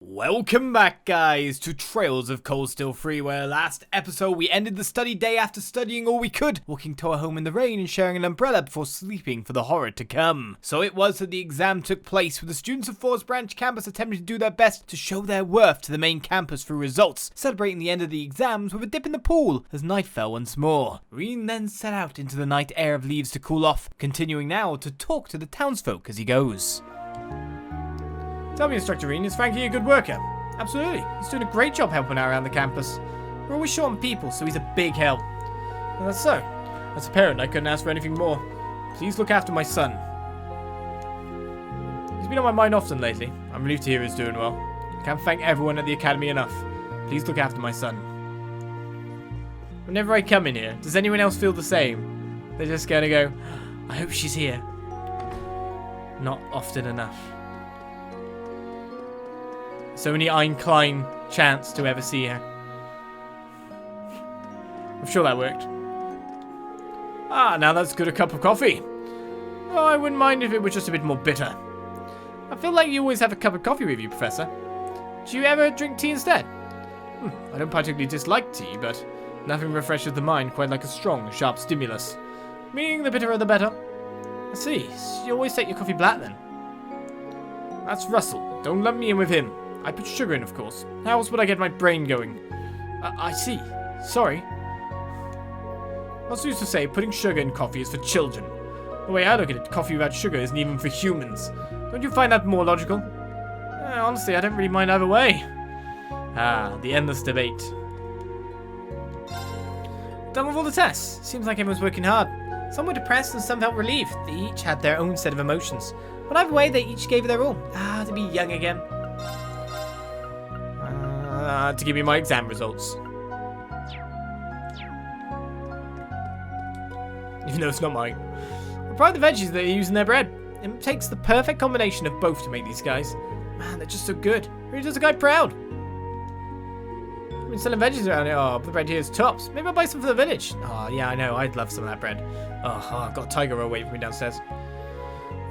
Welcome back, guys, to Trails of Cold Steel 3, where last episode we ended the study day after studying all we could, walking to our home in the rain and sharing an umbrella before sleeping for the horror to come. So it was that the exam took place, with the students of Thors Branch Campus attempting to do their best to show their worth to the main campus through results, celebrating the end of the exams with a dip in the pool as night fell once more. Rean then set out into the night air of Leeves to cool off, continuing now to talk to the townsfolk as he goes. Tell me, Instructor Rean, is Frankie a good worker? Absolutely. He's doing a great job helping out around the campus. We're always short on people, so he's a big help. Well, that's so. As a parent, I couldn't ask for anything more. Please look after my son. He's been on my mind often lately. I'm relieved to hear he's doing well. I can't thank everyone at the academy enough. Please look after my son. Whenever I come in here, does anyone else feel the same? They're just gonna go, I hope she's here. Not often enough. So only Ein Klein chance to ever see her. I'm sure that worked. Ah, now that's good, a cup of coffee. Oh, I wouldn't mind if it was just a bit more bitter. I feel like you always have a cup of coffee with you, Professor. Do you ever drink tea instead? I don't particularly dislike tea, but nothing refreshes the mind quite like a strong, sharp stimulus. Meaning the bitterer the better. I see, so you always take your coffee black then. That's Russell. Don't lump me in with him. I put sugar in, of course. How else would I get my brain going? I see. Sorry. What's used to say putting sugar in coffee is for children. The way I look at it, coffee without sugar isn't even for humans. Don't you find that more logical? Honestly, I don't really mind either way. Ah, the endless debate. Done with all the tests. Seems like everyone's working hard. Some were depressed and some felt relieved. They each had their own set of emotions. But either way, they each gave it their all. Ah, to be young again. To give me my exam results. Even though it's not mine. I pride the veggies that they use in their bread. It takes the perfect combination of both to make these guys. Man, they're just so good. Really does a guy proud. I've been selling veggies around here. Oh, the bread here is tops. Maybe I'll buy some for the village. Oh, yeah, I know. I'd love some of that bread. I've got a tiger roll waiting for me downstairs.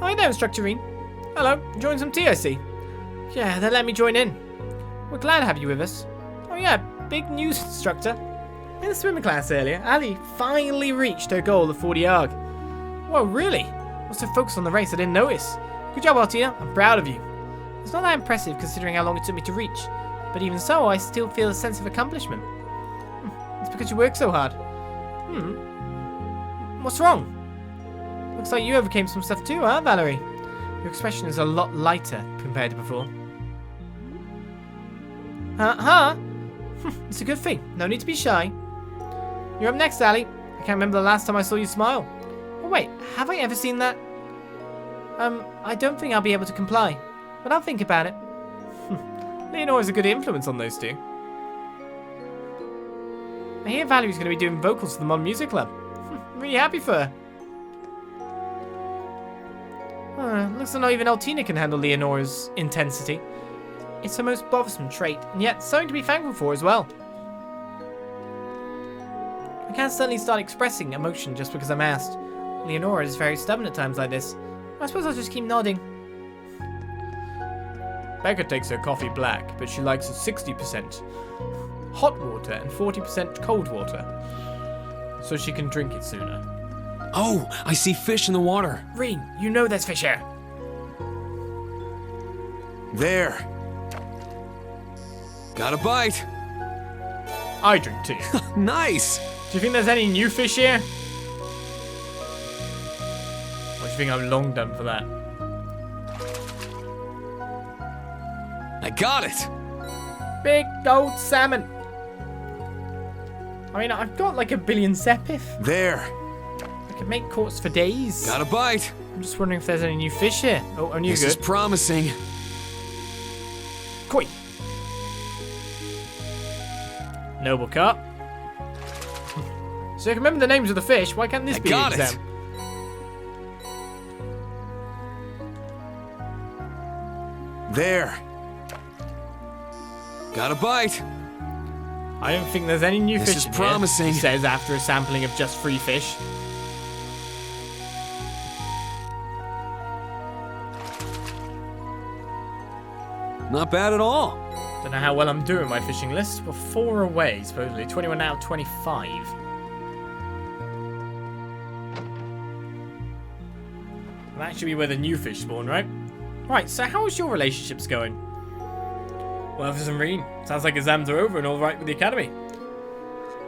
Hi there, Instructor Rean. Hello. Enjoying some tea, I see. Yeah, they let me join in. We're glad to have you with us. Oh yeah, big news, Instructor. In the swimming class earlier, Ali finally reached her goal of 40 arg. Whoa, really? I was so focused on the race I didn't notice. Good job, Altina. I'm proud of you. It's not that impressive considering how long it took me to reach, but even so, I still feel a sense of accomplishment. It's because you work so hard. What's wrong? Looks like you overcame some stuff too, huh, Valerie? Your expression is a lot lighter compared to before. It's a good thing. No need to be shy. You're up next, Ali. I can't remember the last time I saw you smile. Oh wait, have I ever seen that? I don't think I'll be able to comply, but I'll think about it. Leonore is a good influence on those two. I hear Valerie's going to be doing vocals for the Modern Music Club. I'm really happy for her. Looks like not even Altina can handle Leonore's intensity. It's her most bothersome trait, and yet something to be thankful for as well. I can't suddenly start expressing emotion just because I'm asked. Leonora is very stubborn at times like this. I suppose I'll just keep nodding. Becca takes her coffee black, but she likes it 60% hot water and 40% cold water, so she can drink it sooner. Oh, I see fish in the water. Rean, you know there's fish here. There. Got a bite. I drink too. Nice. Do you think there's any new fish here? Or do you think I'm long done for that? I got it. Big old salmon. I mean, I've got like 1 billion sepith. There. I could make courts for days. Got a bite. I'm just wondering if there's any new fish here. Oh, only This good. is promising. Koi. Noble carp. So you can remember the names of the fish. Why can't this be an exam? There. Got a bite. I don't think there's any new fish This in is here, promising. he says after a sampling of just 3 fish. Not bad at all. Don't know how well I'm doing my fishing list. We're 4 away, supposedly. 21 out of 25. And that should be where the new fish spawn, right? Right, so how's your relationships going? Well, for some Rean, sounds like exams are over and all right with the academy.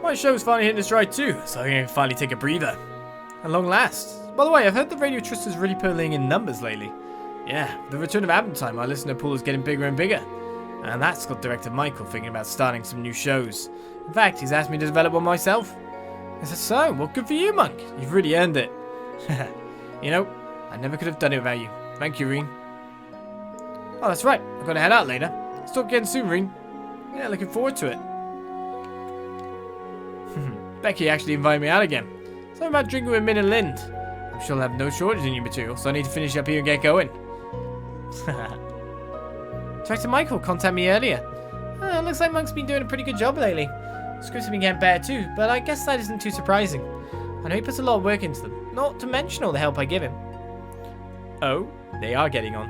My show's finally hitting its stride too, so I can finally take a breather. At long last. By the way, I've heard the Radio Trust is really pulling in numbers lately. Yeah, with the return of advent time, our listener pool is getting bigger and bigger. And that's got Director Michael thinking about starting some new shows. In fact, he's asked me to develop one myself. I said, so, well, good for you, Monk. You've really earned it. You know, I never could have done it without you. Thank you, Rean. Oh, that's right. I've got to head out later. Let's talk again soon, Rean. Yeah, looking forward to it. Becky actually invited me out again. Something about drinking with Min and Linde. I'm sure I'll have no shortage in new material, so I need to finish up here and get going. Director Michael contacted me earlier. Looks like Monk's been doing a pretty good job lately. Scripts have been getting better too, but I guess that isn't too surprising. I know he puts a lot of work into them, not to mention all the help I give him. Oh, they are getting on.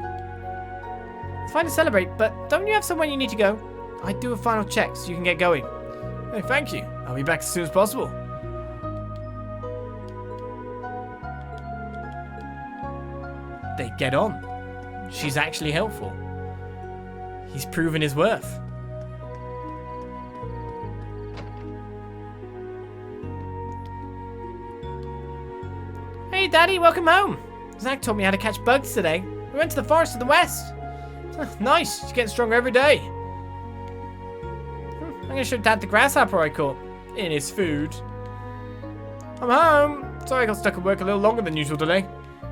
It's fine to celebrate, but don't you have somewhere you need to go? I'd do a final check so you can get going. Hey, thank you. I'll be back as soon as possible. They get on. She's actually helpful. He's proven his worth. Hey, Daddy, welcome home. Zach taught me how to catch bugs today. We went to the forest to the west. Nice, she's getting stronger every day. I'm gonna show Dad the grasshopper I caught in his food. I'm home. Sorry I got stuck at work a little longer than usual today.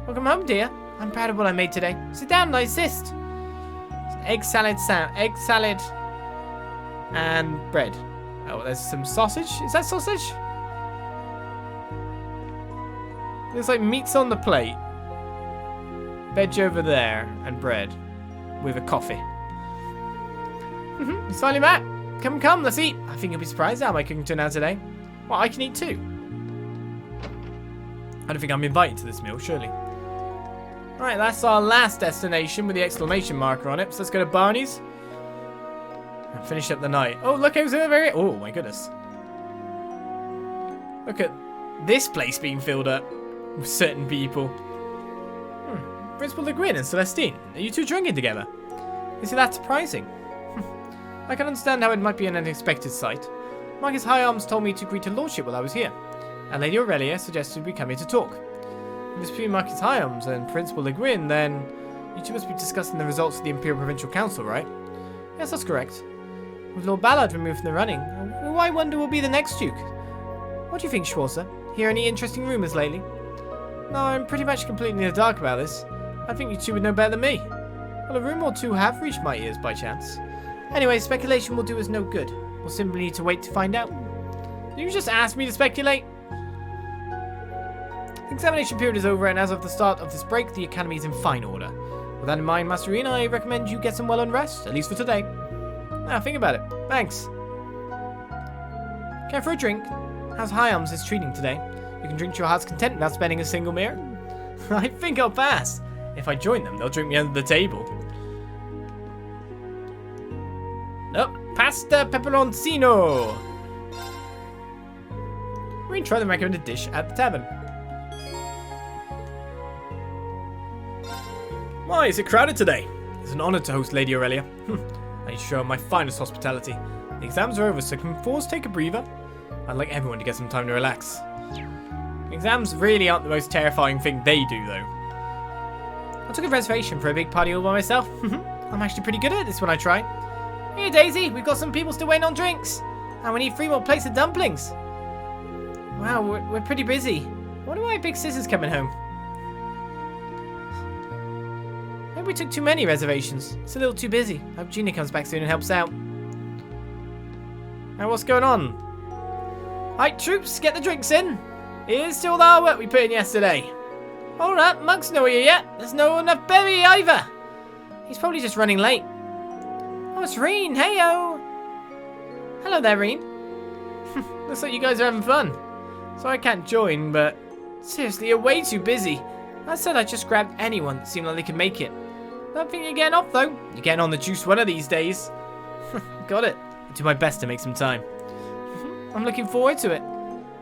Welcome home, dear. I'm proud of what I made today. Sit down and I assist. It's an egg salad and bread. Oh, there's some sausage. Is that sausage? Looks like meat's on the plate. Veg over there and bread with a coffee. It's finally back. Come, let's eat. I think you'll be surprised how my cooking turned out today. Well, I can eat too. I don't think I'm invited to this meal, surely. Alright, that's our last destination with the exclamation marker on it. So let's go to Barney's and finish up the night. Oh, look who's over here. Oh, my goodness. Look at this place being filled up with certain people. Principal Leguin and Celestine, are you two drinking together? Is it that surprising? I can understand how it might be an unexpected sight. Marcus Higharms told me to greet her lordship while I was here, and Lady Aurelia suggested we come here to talk. If it's between Marcus Higharms and Principal Leguin, then you two must be discussing the results of the Imperial Provincial Council, right? Yes, that's correct. With Lord Ballard removed from the running, who I wonder will be the next Duke. What do you think, Schwarzer? Hear any interesting rumours lately? No, I'm pretty much completely in the dark about this. I think you two would know better than me. Well, a rumour or two have reached my ears by chance. Anyway, speculation will do us no good. We'll simply need to wait to find out. Did you just ask me to speculate? The examination period is over, and as of the start of this break, the academy is in fine order. With that in mind, Master Rean, I recommend you get some well-earned rest, at least for today. Now, think about it. Thanks. Care for a drink? How's Higharms is treating today? You can drink to your heart's content without spending a single mirror. I think I'll pass. If I join them, they'll drink me under the table. Nope, pasta peperoncino. We can try the recommended dish at the tavern. Why, is it crowded today? It's an honor to host Lady Aurelia. I need to show her my finest hospitality. The exams are over, so can Force take a breather? I'd like everyone to get some time to relax. Exams really aren't the most terrifying thing they do, though. I took a reservation for a big party all by myself. I'm actually pretty good at this when I try. Here, Daisy, we've got some people still waiting on drinks. And we need 3 more plates of dumplings. Wow, we're pretty busy. I wonder why Big Sis is coming home. Maybe we took too many reservations. It's a little too busy. I hope Gina comes back soon and helps out. Now, what's going on? Right, troops, get the drinks in. Here's still the hard work we put in yesterday. Hold up, Monk's nowhere yet. There's no enough berry either. He's probably just running late. Oh, it's Rean. Heyo. Hello there, Rean. Looks like you guys are having fun. So I can't join, but seriously, you're way too busy. I said I just grabbed anyone that seemed like they could make it. Don't think you're getting off, though. You're getting on the juice one of these days. Got it. I'll do my best to make some time. I'm looking forward to it.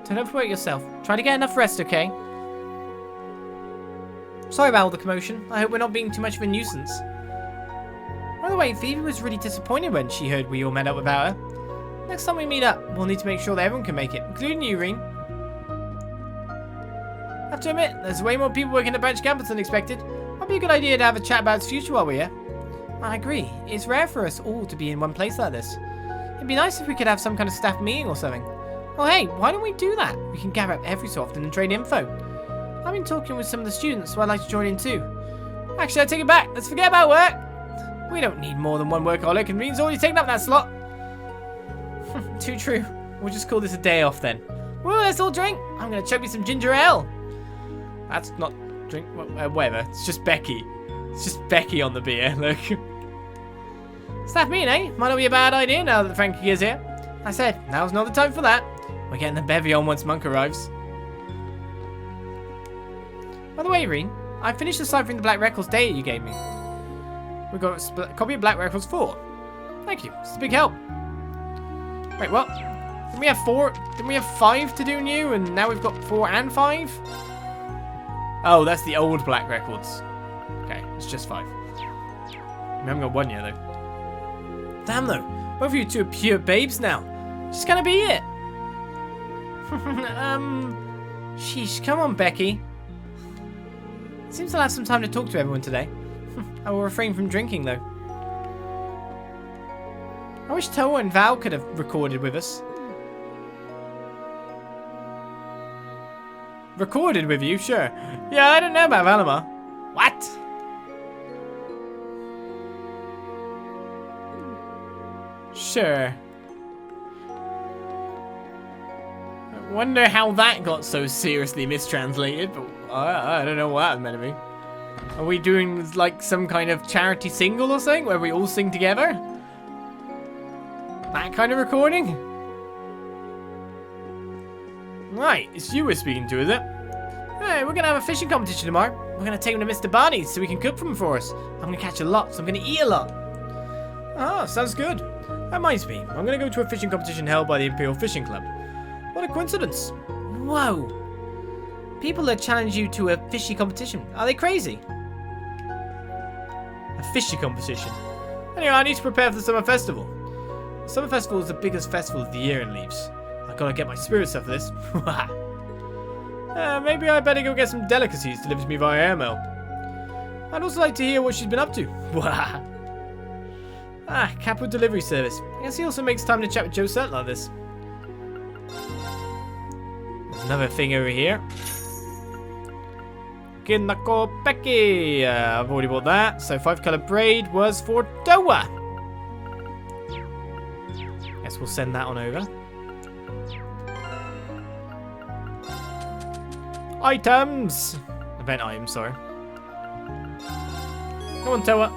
Don't overwork yourself. Try to get enough rest, okay? Sorry about all the commotion. I hope we're not being too much of a nuisance. By the way, Phoebe was really disappointed when she heard we all met up without her. Next time we meet up, we'll need to make sure that everyone can make it, including you, Rean. I have to admit, there's way more people working at Branch Campus than expected. Might be a good idea to have a chat about its future while we're here. I agree. It's rare for us all to be in one place like this. It'd be nice if we could have some kind of staff meeting or something. Oh hey, why don't we do that? We can gather up every so often and trade info. I've been talking with some of the students, so I'd like to join in too. Actually, I take it back. Let's forget about work. We don't need more than one workaholic, and Rean's already taken up that slot. Too true. We'll just call this a day off then. Woo, let's all drink. I'm gonna chug me some ginger ale. That's not drink, whatever. It's just Becky. It's just Becky on the beer, look. Staff meeting, eh? Might not be a bad idea now that Frankie is here. I said, now's not the time for that. We're getting the bevy on once Monk arrives. By the way, Rean, I finished deciphering the Black Records data you gave me. We got a copy of Black Records 4. Thank you. It's a big help. Wait, what? Didn't we have 4? Didn't we have 5 to do new, and now we've got 4 and 5? Oh, that's the old Black Records. Okay, it's just 5. We haven't got 1 yet, though. Damn, though. Both of you two are pure babes now. Just gonna be it. Sheesh, come on, Becky. Seems I'll have some time to talk to everyone today. I will refrain from drinking, though. I wish Toa and Val could have recorded with us. Recorded with you? Sure. Yeah, I don't know about Valimar. What? Sure. I wonder how that got so seriously mistranslated, but I don't know what that meant to be. Are we doing like some kind of charity single or something where we all sing together? That kind of recording? Right, it's you we're speaking to, is it? Hey, we're gonna have a fishing competition tomorrow. We're gonna take him to Mr. Barney's so he can cook for him for us. I'm gonna catch a lot, so I'm gonna eat a lot. Ah, sounds good. That reminds me, I'm gonna go to a fishing competition held by the Imperial Fishing Club. What a coincidence. Whoa. People that challenge you to a fishy competition, are they crazy? A fishy competition? Anyway, I need to prepare for the summer festival. The summer festival is the biggest festival of the year in Leeves. I've got to get my spirits up for this. Maybe I better go get some delicacies delivered to me via airmail. I'd also like to hear what she's been up to. Capital delivery service. I guess he also makes time to chat with Joe Surt like this. There's another thing over here. Kinako Becky. I've already bought that. So 5-color braid was for Toa. Guess we'll send that on over. Items! Event items, sorry. Come on, Toa.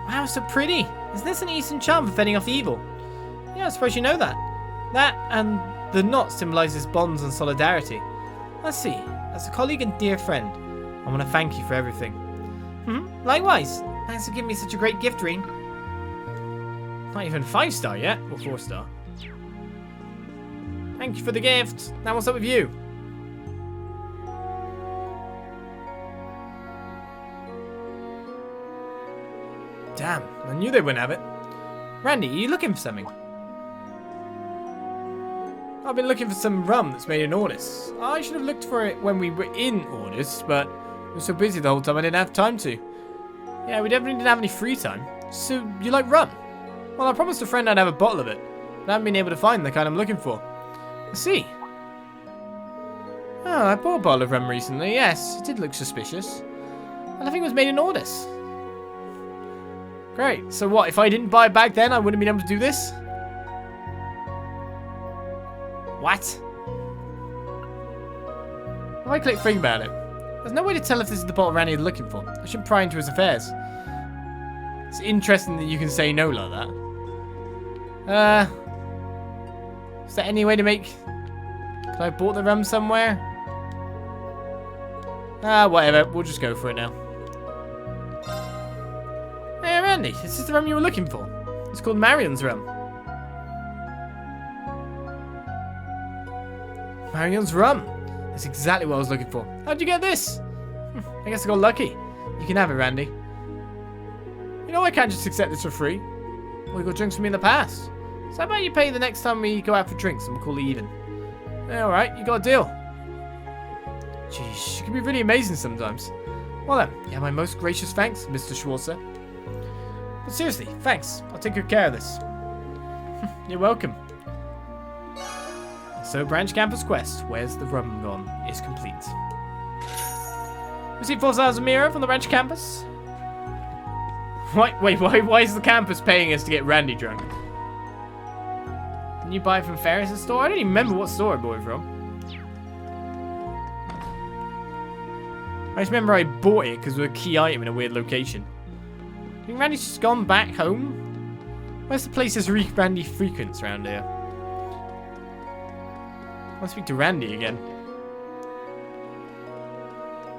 Wow, so pretty. Is this an Eastern charm for fending off evil? Yeah, I suppose you know that. That and the knot symbolizes bonds and solidarity. Let's see. As a colleague and dear friend, I want to thank you for everything. Likewise. Thanks for giving me such a great gift, Rean. Not even 5-star yet, or 4-star. Thank you for the gift. Now what's up with you? Damn, I knew they wouldn't have it. Randy, are you looking for something? I've been looking for some rum that's made in Ordis. I should have looked for it when we were in Ordis, but I was so busy the whole time I didn't have time to. Yeah, we definitely didn't have any free time. So, you like rum? Well, I promised a friend I'd have a bottle of it, but I haven't been able to find the kind I'm looking for. I see. Oh, I bought a bottle of rum recently. Yes, it did look suspicious. And I think it was made in Ordis. Great. So what, if I didn't buy it back then, I wouldn't have been able to do this? What? If I click think about it, there's no way to tell if this is the bottle Randy is looking for. I shouldn't pry into his affairs. It's interesting that you can say no like that. Is there any way to make... Could I have bought the rum somewhere? Whatever. We'll just go for it now. Randy, this is the rum you were looking for. It's called Marion's rum. Marion's rum. That's exactly what I was looking for. How'd you get this? I guess I got lucky. You can have it, Randy. You know I can't just accept this for free. Well, you got drinks with me in the past. So how about you pay the next time we go out for drinks and we'll call it even? Yeah, alright, you got a deal. Jeez, you can be really amazing sometimes. Well then, you have my most gracious thanks, Mr. Schwarzer. But seriously, thanks. I'll take good care of this. You're welcome. So Branch Campus quest, Where's the Rum Gone, is complete. Receive 4,000 Mira from the Branch Campus. Why is the campus paying us to get Randy drunk? Didn't you buy it from Ferris' store? I don't even remember what store I bought it from. I just remember I bought it because it was a key item in a weird location. I think Randy's just gone back home? Where's the places Randy frequents around here? I want to speak to Randy again.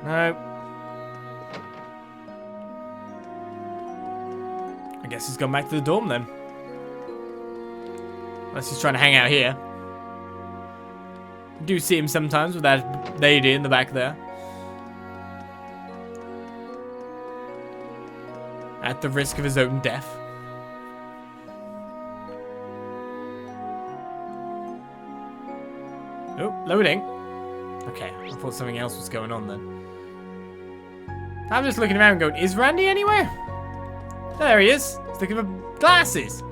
No. I guess he's gone back to the dorm then. Unless he's trying to hang out here. I do see him sometimes with that lady in the back there. At the risk of his own death. Oh, loading. Okay, I thought something else was going on then. I'm just looking around going, is Randy anywhere? There he is. He's looking for glasses.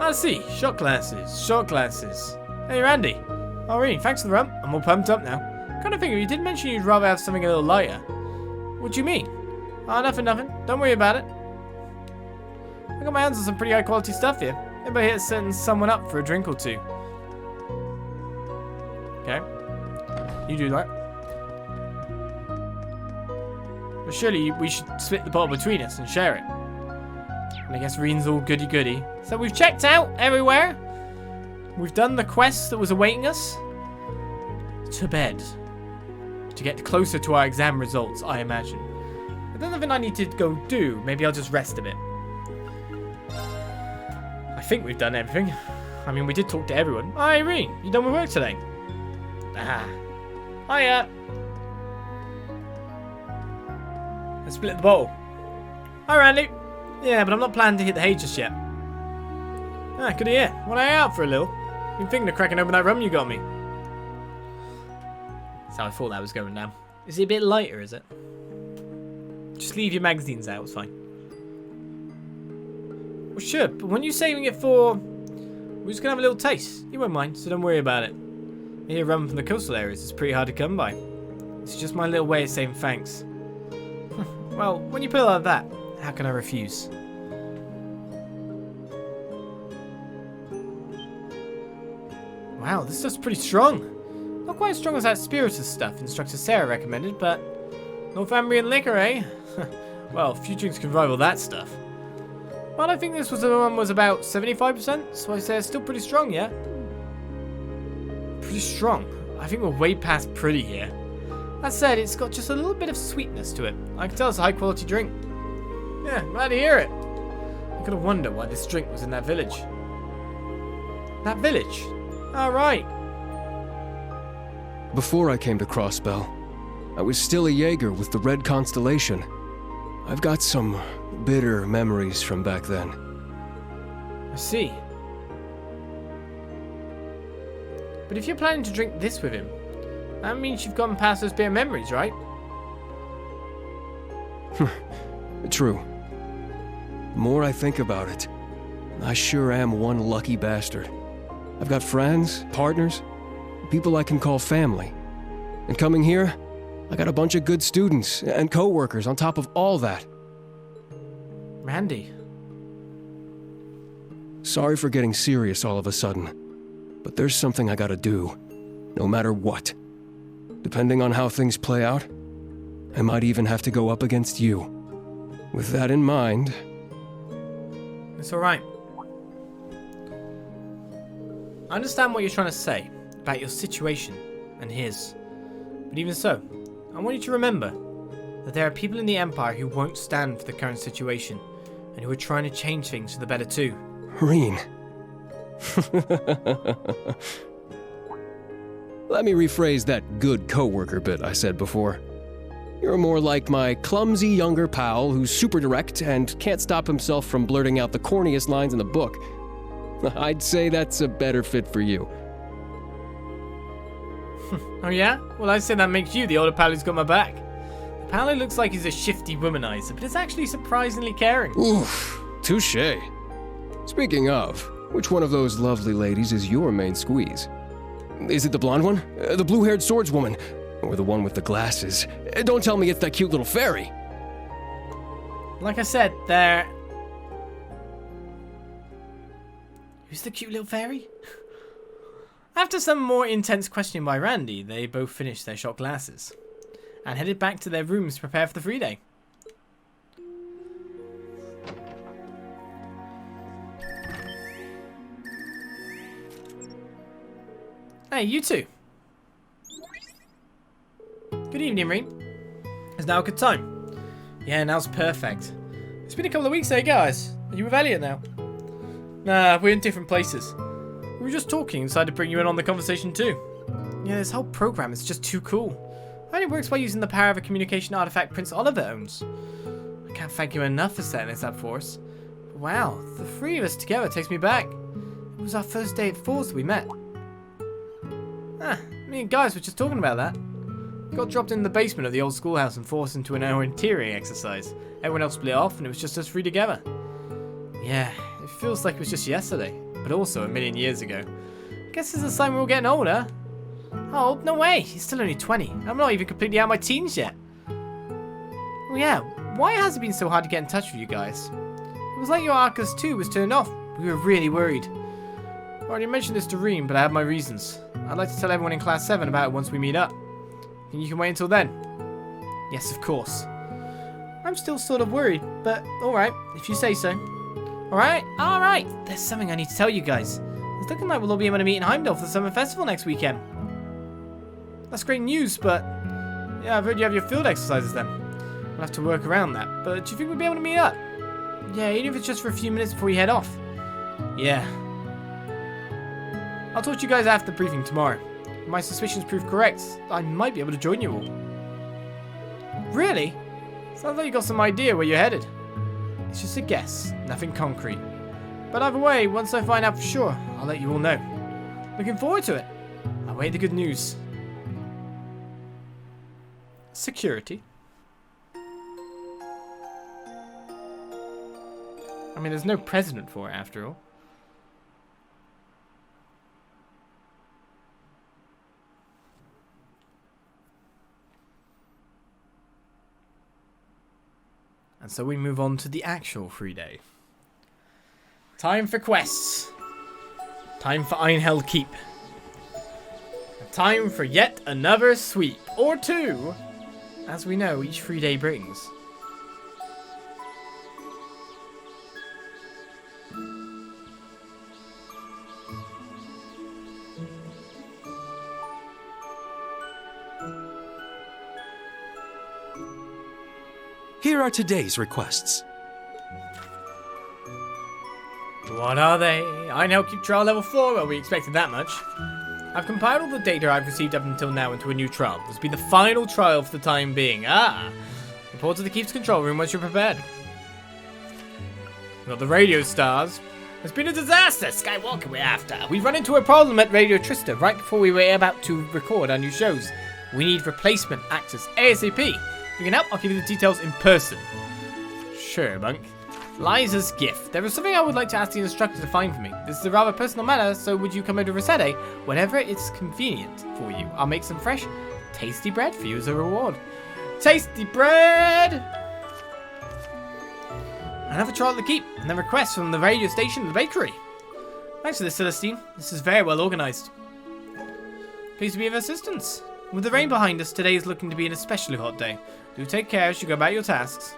I see. Shot glasses. Shot glasses. Hey, Randy. Oh, Rean, thanks for the rum. I'm all pumped up now. Kind of figure you did mention you'd rather have something a little lighter. What do you mean? Oh, nothing. Don't worry about it. I got my hands on some pretty high quality stuff here. Maybe I hit setting someone up for a drink or two. Okay. You do that. But surely we should split the bottle between us and share it. And I guess Rean's all goody-goody. So we've checked out everywhere. We've done the quest that was awaiting us. To bed. To get closer to our exam results, I imagine. But there's nothing I need to go do. Maybe I'll just rest a bit. I think we've done everything. I mean, we did talk to everyone. Hi, Rean. You done with work today? Ah. Hiya. Let's split the bottle. Hi, Randy. Yeah, but I'm not planning to hit the hay just yet. Ah, good to hear. Want to hang out for a little? Been thinking of cracking open that rum you got me. That's how I thought that was going down. Is it a bit lighter, is it? Just leave your magazines out, it's fine. Well, sure, but when you're saving it for... We're just going to have a little taste. You won't mind, so don't worry about it. I hear rum from the coastal areas is pretty hard to come by. It's just my little way of saying thanks. Well, when you put it like that, how can I refuse? Wow, this stuff's pretty strong. Not quite as strong as that spiritus stuff Instructor Sarah recommended, but Northumbrian liquor, eh? Well, few drinks can rival that stuff. But I think this one was about 75%, so I say it's still pretty strong, yeah? Pretty strong. I think we're way past pretty here. That said, it's got just a little bit of sweetness to it. I can tell it's a high quality drink. Yeah, glad to hear it. I gotta wonder why this drink was in that village. That village? Alright. Before I came to Crossbell, I was still a Jaeger with the Red Constellation. I've got some bitter memories from back then. I see. But if you're planning to drink this with him, that means you've gotten past those bitter memories, right? True. The more I think about it, I sure am one lucky bastard. I've got friends, partners, people I can call family. And coming here, I got a bunch of good students and co-workers on top of all that. Randy. Sorry for getting serious all of a sudden, but there's something I gotta do, no matter what. Depending on how things play out, I might even have to go up against you. With that in mind... It's alright. I understand what you're trying to say about your situation and his. But even so, I want you to remember that there are people in the Empire who won't stand for the current situation and who are trying to change things for the better too. Rean. Let me rephrase that good coworker bit I said before. You're more like my clumsy younger pal who's super direct and can't stop himself from blurting out the corniest lines in the book. I'd say that's a better fit for you. Oh yeah? Well, I'd say that makes you the older pal who's got my back. The pal who looks like he's a shifty womanizer, but is actually surprisingly caring. Oof, touche. Speaking of, which one of those lovely ladies is your main squeeze? Is it the blonde one? The blue-haired swordswoman? Or the one with the glasses? Don't tell me it's that cute little fairy. Like I said, they're... Who's the cute little fairy? After some more intense questioning by Randy, they both finished their shot glasses and headed back to their rooms to prepare for the free day. Hey, you two. Good evening, Rean. Is now a good time? Yeah, now's perfect. It's been a couple of weeks, eh, guys? Are you with Elliot now? Nah, we're in different places. We were just talking and decided to bring you in on the conversation too. Yeah, this whole program is just too cool. It only works by using the power of a communication artifact Prince Oliver owns. I can't thank you enough for setting this up for us. But wow, the three of us together takes me back. It was our first day at Falls that we met. Me and guys were just talking about that. Got dropped in the basement of the old schoolhouse and forced into an orienteering exercise. Everyone else split off and it was just us three together. Yeah, it feels like it was just yesterday, but also a million years ago. Guess it's a sign we're all getting older. Oh, no way, he's still only 20. I'm not even completely out of my teens yet. Well, yeah, why has it been so hard to get in touch with you guys? It was like your Arcus 2 was turned off. We were really worried. I already mentioned this to Rean, but I have my reasons. I'd like to tell everyone in Class 7 about it once we meet up. And you can wait until then. Yes, of course. I'm still sort of worried, but alright, if you say so. Alright, there's something I need to tell you guys. It's looking like we'll all be able to meet in Heimdall for the summer festival next weekend. That's great news, but... yeah, I've heard you have your field exercises then. We'll have to work around that, but do you think we'll be able to meet up? Yeah, even if it's just for a few minutes before you head off. Yeah. I'll talk to you guys after the briefing tomorrow. If my suspicions prove correct, I might be able to join you all. Really? Sounds like you got some idea where you're headed. It's just a guess, nothing concrete. But either way, once I find out for sure, I'll let you all know. Looking forward to it. I'll wait the good news. Security. I mean, there's no precedent for it after all. And so we move on to the actual free day. Time for quests. Time for Einheld Keep. Time for yet another sweep. Or two. As we know, each free day brings. Here are today's requests. What are they? Einheld Keep trial level 4. Well, we expected that much. I've compiled all the data I've received up until now into a new trial. This will be the final trial for the time being. Report to the Keep's control room once you're prepared. We've got the radio stars. It's been a disaster. Skywalker we're after. We've run into a problem at Radio Trista right before we were about to record our new shows. We need replacement actors ASAP. If you can help, I'll give you the details in person. Sure, Monk. Liza's gift. There is something I would like to ask the instructor to find for me. This is a rather personal matter, so would you come over to Resede whenever it's convenient for you? I'll make some fresh, tasty bread for you as a reward. Tasty bread! Another trial at the Keep, and then requests from the radio station and the bakery. Thanks for this, Celestine. This is very well organised. Pleased to be of assistance. With the rain behind us, today is looking to be an especially hot day. Do take care as you go about your tasks.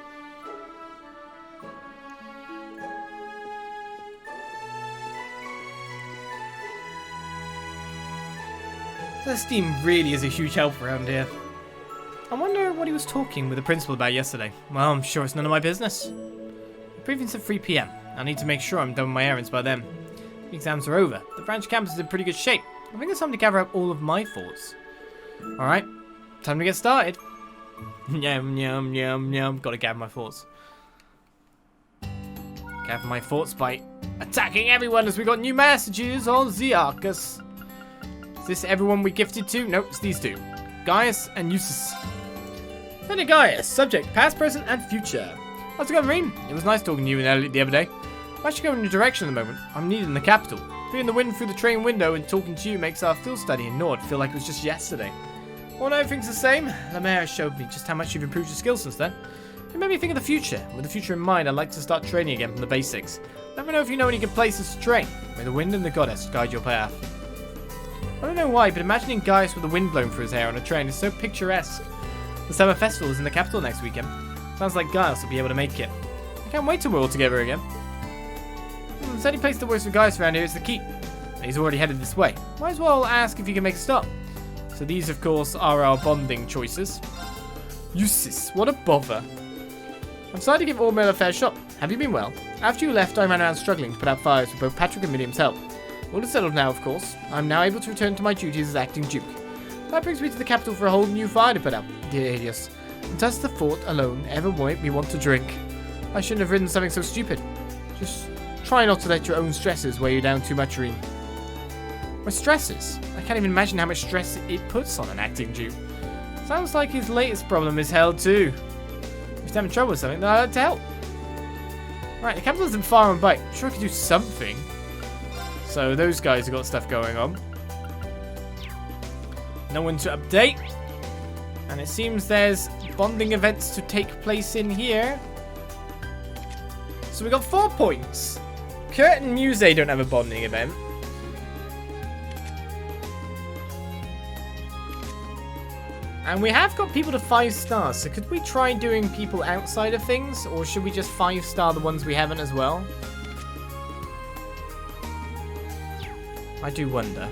Celestine really is a huge help around here. I wonder what he was talking with the principal about yesterday. Well, I'm sure it's none of my business. Briefing's at 3 p.m. I need to make sure I'm done with my errands by then. The exams are over. The branch campus is in pretty good shape. I think it's time to gather up all of my thoughts. Alright, time to get started. Yum, yum, yum, yum. Gotta gather my thoughts. Gather my thoughts by attacking everyone as we got new messages on the Arcus. Is this everyone we gifted to? Nope, it's these two. Gaius and Eustace. Then Gaius, subject, past, present, and future. How's it going, Rean? It was nice talking to you and Elliot the other day. I'm actually going in a direction at the moment. I'm needed in the capital. Feeling the wind through the train window and talking to you makes our field study in Nord feel like it was just yesterday. Well, everything's the same. Lemaire showed me just how much you've improved your skills since then. It made me think of the future. With the future in mind, I'd like to start training again from the basics. Let me know if you know any good places to train. May the wind and the goddess guide your path. I don't know why, but imagining Gaius with the wind blowing through his hair on a train is so picturesque. The summer festival is in the capital next weekend. Sounds like Gaius will be able to make it. I can't wait till we're all together again. The only place that works for Gaius around here is the keep. And he's already headed this way. Might as well ask if you can make a stop. So these, of course, are our bonding choices. Eustace, what a bother. I've decided to give all mail a fair shot. Have you been well? After you left, I ran around struggling to put out fires with both Patrick and Miriam's help. All is settled now, of course. I'm now able to return to my duties as acting duke. That brings me to the capital for a whole new fire to put out. Dear Helios. Does the thought alone ever make me want to drink? I shouldn't have written something so stupid. Just try not to let your own stresses weigh you down too much, Rean. My stresses? I can't even imagine how much stress it puts on an acting duke. Sounds like his latest problem is hell too. If he's having trouble with something, then I'd like to help. Right, the capital isn't far on bite. I'm sure I could do something. So those guys have got stuff going on. No one to update. And it seems there's bonding events to take place in here. So we got 4 points. Kurt and Muse don't have a bonding event. And we have got people to 5 stars, so could we try doing people outside of things? Or should we just 5-star the ones we haven't as well? I do wonder.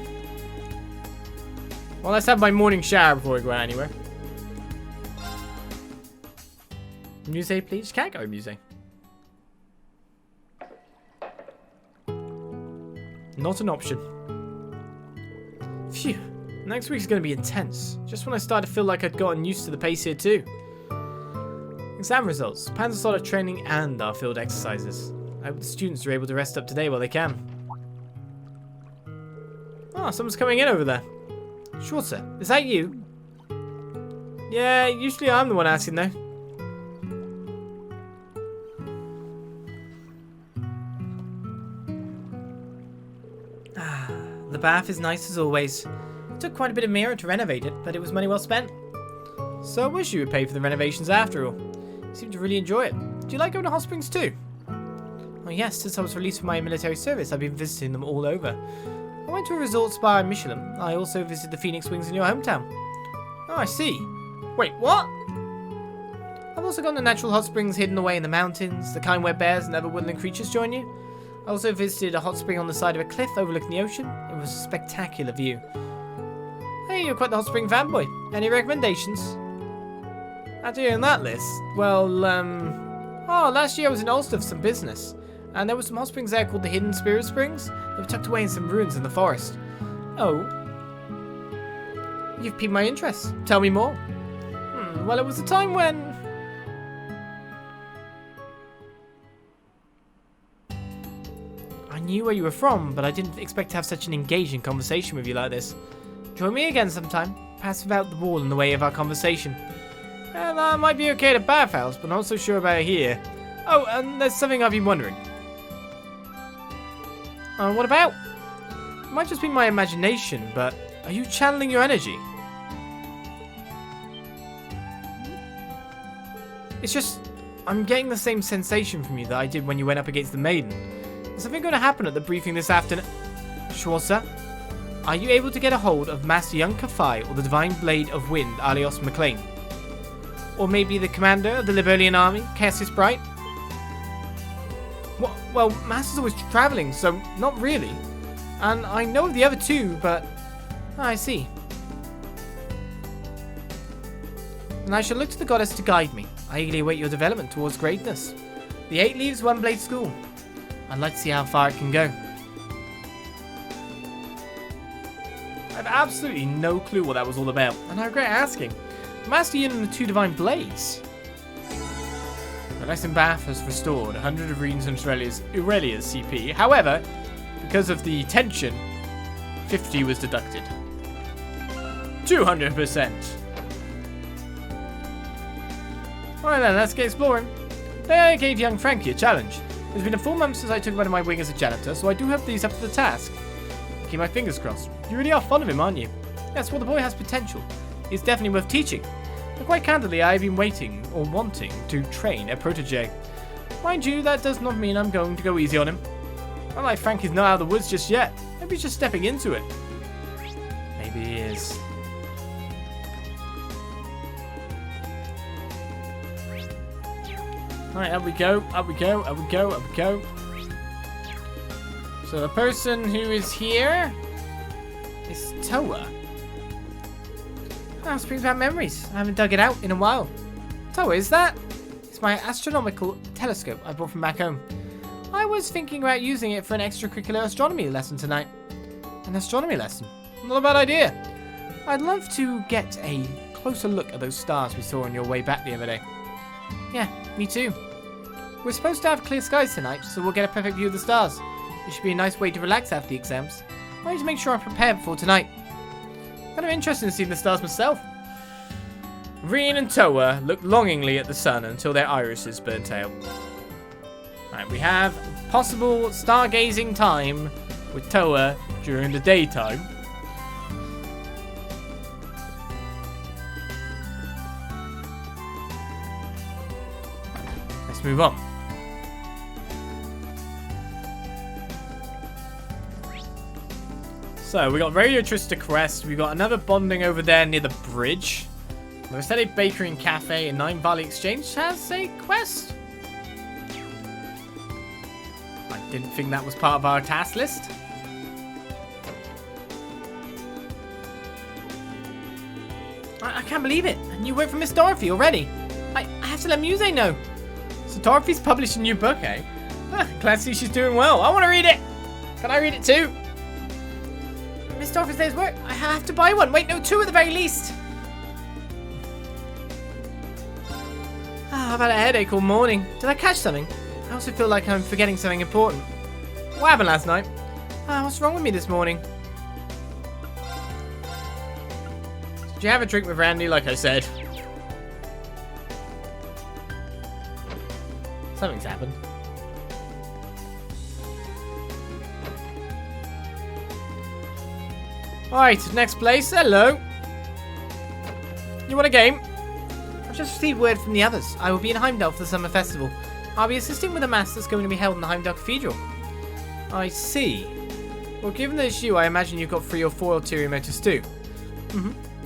Well, let's have my morning shower before we go anywhere. Muse, please. Can't go Muse. Not an option. Phew. Next week's going to be intense. Just when I started to feel like I'd gotten used to the pace here too. Exam results. Plans of solid training and our field exercises. I hope the students are able to rest up today while they can. Oh, someone's coming in over there. Schwarzer, is that you? Yeah, usually I'm the one asking though. The bath is nice as always. It took quite a bit of mirror to renovate it, but it was money well spent. So I wish you would pay for the renovations after all. You seem to really enjoy it. Do you like going to hot springs too? Oh yes, since I was released from my military service, I've been visiting them all over. I went to a resort spa in Michelin. I also visited the Phoenix Wings in your hometown. Oh, I see. Wait, what? I've also gone to natural hot springs hidden away in the mountains. The kind where bears and other woodland creatures join you. I also visited a hot spring on the side of a cliff overlooking the ocean. It was a spectacular view. Hey, you're quite the hot spring fanboy. Any recommendations? After hearing that list, well, last year I was in Ulster for some business. And there were some hot springs there called the Hidden Spirit Springs. They were tucked away in some ruins in the forest. Oh. You've piqued my interest. Tell me more. Well, it was a time when... I knew where you were from, but I didn't expect to have such an engaging conversation with you like this. Join me again sometime, perhaps without the wall in the way of our conversation. Well, I might be okay at a bathhouse, but not so sure about here. Oh, and there's something I've been wondering. What about? It might just be my imagination, but are you channeling your energy? It's just, I'm getting the same sensation from you that I did when you went up against the maiden. Is something going to happen at the briefing this afternoon? Schwarzer, are you able to get a hold of Master Young Kafai or the Divine Blade of Wind, Alios MacLean? Or maybe the commander of the Liberian army, Cassius Bright? Well, Master's always travelling, so not really. And I know of the other two, but... I see. And I shall look to the goddess to guide me. I eagerly await your development towards greatness. The 8 Leaves, 1 Blade School. I'd like to see how far it can go. I have absolutely no clue what that was all about, and I regret asking. Master Yin and the 2 Divine Blades. The lesson bath has restored 100 of Rean's and Aurelia's CP. However, because of the tension, 50 was deducted. 200%. Alright then, let's get exploring. Today I gave young Frankie a challenge. It's been a full month since I took one of my wing as a janitor, so I do hope that he's up to the task. Keep my fingers crossed. You really are fond of him, aren't you? Yes, well, the boy has potential. He's definitely worth teaching. But quite candidly, I have been waiting or wanting to train a protege. Mind you, that does not mean I'm going to go easy on him. Not like Frankie's not out of the woods just yet. Maybe he's just stepping into it. Maybe he is. Alright, up we go, up we go, up we go, up we go. So the person who is here is Toa. Oh, brings back memories. I haven't dug it out in a while. Toa, is that? It's my astronomical telescope I brought from back home. I was thinking about using it for an extracurricular astronomy lesson tonight. An astronomy lesson? Not a bad idea. I'd love to get a closer look at those stars we saw on your way back the other day. Yeah, me too. We're supposed to have clear skies tonight, so we'll get a perfect view of the stars. It should be a nice way to relax after the exams. I need to make sure I'm prepared before tonight. Kind of interested in seeing the stars myself. Rean and Toa look longingly at the sun until their irises burnt out. Right, we have possible stargazing time with Toa during the daytime. Let's move on. So, we got Radio Trista Crest, we got another bonding over there near the bridge. The Aesthetic Bakery and Cafe and Nine Valley Exchange has a quest. I didn't think that was part of our task list. I can't believe it. A new work from Miss Dorothy already. I have to let Muse know. So Dorothy's published a new book, eh? Glad to see she's doing well. I want to read it. Can I read it too? Miss Dorothy's day's work. I have to buy one. Wait, no, 2 at the very least. I've had a headache all morning. Did I catch something? I also feel like I'm forgetting something important. What happened last night? What's wrong with me this morning? Did you have a drink with Randy, like I said? Something's happened. Alright, next place. Hello. You want a game? I've just received word from the others. I will be in Heimdall for the summer festival. I'll be assisting with a mass that's going to be held in the Heimdall Cathedral. I see. Well, given that it's you, I imagine you've got 3 or 4 ulterior motives too.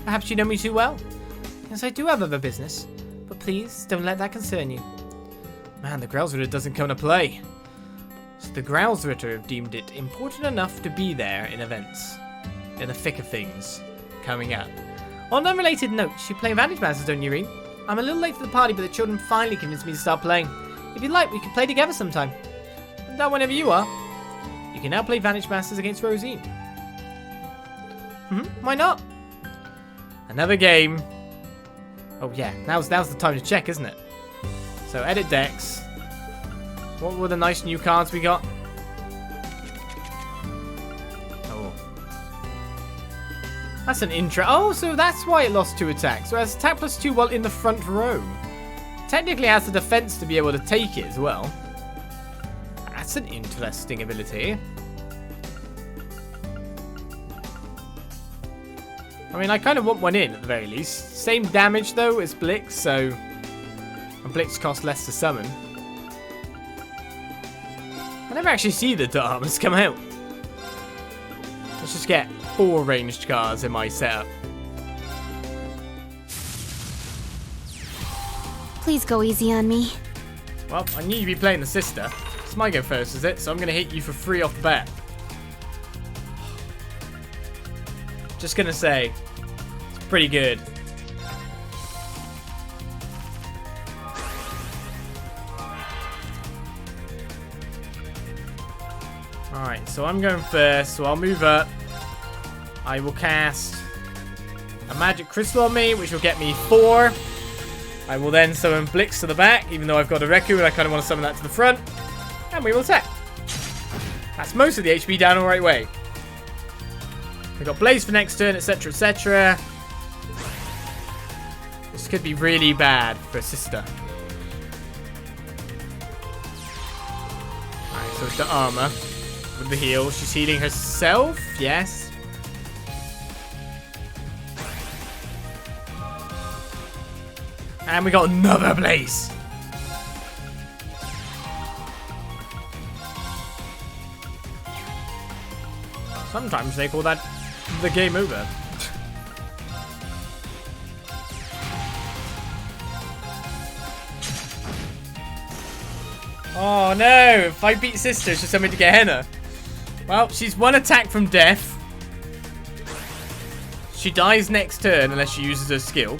Perhaps you know me too well. Yes, I do have other business. But please, don't let that concern you. Man, the Growlsritter doesn't come to play. So the Growlsritter have deemed it important enough to be there in events. In the thick of things coming up. On an unrelated note, you play Vantage Masters, don't you, Rean? I'm a little late to the party, but the children finally convinced me to start playing. If you'd like, we could play together sometime. And done whenever you are. You can now play Vantage Masters against Rosine. Why not? Another game. Oh yeah, now's the time to check, isn't it? So edit decks. What were the nice new cards we got? That's an intro. Oh, so that's why it lost 2 attacks. So it has attack +2 while in the front row. Technically it has the defense to be able to take it as well. That's an interesting ability. I mean, I kind of want one in at the very least. Same damage though as Blix, so... And Blix costs less to summon. I never actually see the Dharmas come out. Let's just get 4 ranged cards in my setup. Please go easy on me. Well, I knew you'd be playing the sister. It's my go first, is it? So I'm going to hit you for 3 off the bat. Just going to say, it's pretty good. Alright, so I'm going first, so I'll move up. I will cast a magic crystal on me, which will get me 4. I will then summon Blix to the back, even though I've got a Reku and I kind of want to summon that to the front. And we will attack. That's most of the HP down the right way. We've got Blaze for next turn, etc, etc. This could be really bad for a sister. Alright, so it's the armor with the heal. She's healing herself, yes. And we got another Blaze. Sometimes they call that the game over. Oh no, if I beat sister, she'll send me to get Henna. Well, she's one attack from death. She dies next turn unless she uses her skill.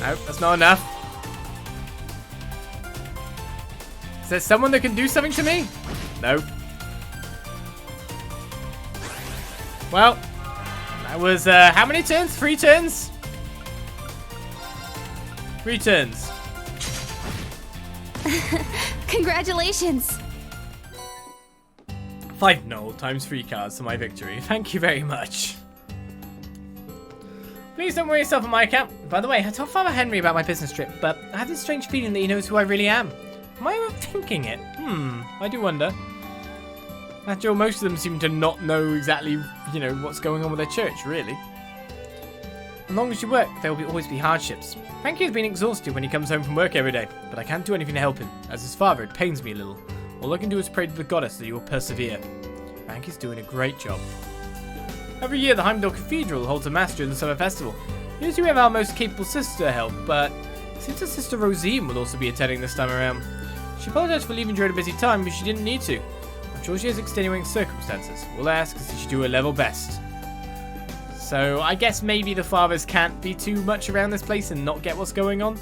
No, that's not enough. Is there someone that can do something to me? Nope. Well, that was, how many turns? 3 turns? 3 turns. Congratulations. 5 null times 3 cards for my victory. Thank you very much. Please don't worry yourself on my account. By the way, I told Father Henry about my business trip, but I have this strange feeling that he knows who I really am. Am I overthinking it? I do wonder. After all, most of them seem to not know exactly, you know, what's going on with their church, really. As long as you work, there will always be hardships. Frankie has been exhausted when he comes home from work every day, but I can't do anything to help him. As his father, it pains me a little. All I can do is pray to the goddess that you will persevere. Frankie's doing a great job. Every year, the Heimdall Cathedral holds a mass during the summer festival. Usually we have our most capable sister to help, but it seems that Sister Rosine will also be attending this time around. She apologized for leaving during a busy time, but she didn't need to. I'm sure she has extenuating circumstances. We'll ask as she should do her level best. So I guess maybe the fathers can't be too much around this place and not get what's going on.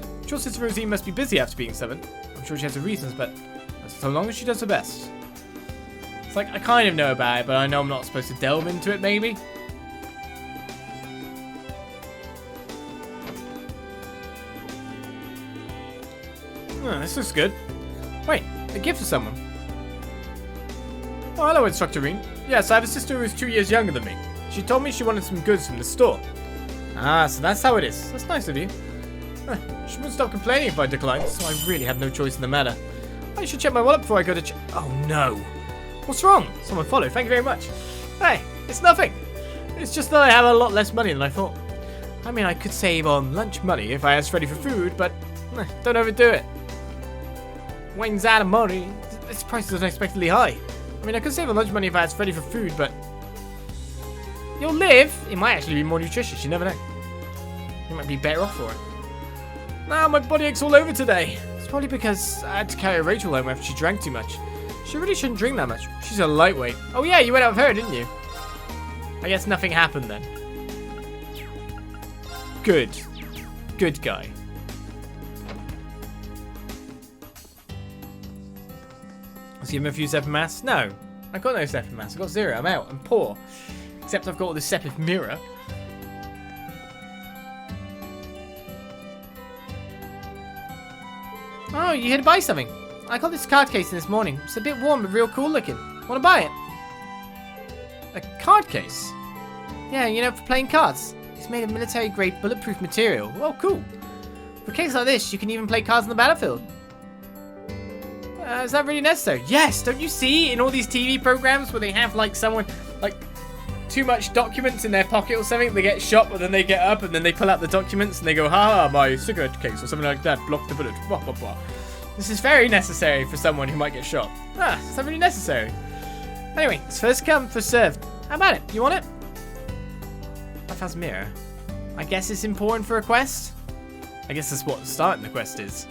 I'm sure Sister Rosine must be busy after being summoned. I'm sure she has her reasons, but so long as she does her best. It's like I kind of know about it, but I know I'm not supposed to delve into it, maybe. Oh, this looks good. Wait, a gift for someone. Oh, hello, Instructor Rean. Yes, I have a sister who's 2 years younger than me. She told me she wanted some goods from the store. Ah, so that's how it is. That's nice of you. She wouldn't stop complaining if I declined, so I really have no choice in the matter. I should check my wallet before I go to Oh, no. What's wrong? Someone followed. Thank you very much. Hey, it's nothing. It's just that I have a lot less money than I thought. I mean, I could save on lunch money if I asked Freddy for food, but don't overdo it. Wayne's out of money. This price is unexpectedly high. I mean, I could save on lunch money if I asked Freddy for food, but you'll live. It might actually be more nutritious. You never know. You might be better off for it. Now my body aches all over today. It's probably because I had to carry Rachel home after she drank too much. She really shouldn't drink that much. She's a lightweight. Oh yeah, you went out with her, didn't you? I guess nothing happened then. Good. Good guy. Let's give him a few Sepith Mass. No, I've got no Sepith Mass. I've got 0. I'm out. I'm poor. Except I've got this Sepith Mirror. Oh, you here to buy something? I got this card case in this morning. It's a bit warm but real cool looking. Want to buy it? A card case? Yeah, you know, for playing cards. It's made of military-grade bulletproof material. Oh, cool. For a case like this, you can even play cards on the battlefield. Is that really necessary? Yes! Don't you see in all these TV programs where they have, like, someone, like, too much documents in their pocket or something? They get shot, but then they get up, and then they pull out the documents, and they go, ha, my cigarette case, or something like that. Block the bullet. Blah, blah, blah. This is very necessary for someone who might get shot. Ah, is that really necessary? Anyway, it's first come, first served. How about it? You want it? 5,000 mirror. I guess it's important for a quest? I guess that's what starting the quest is.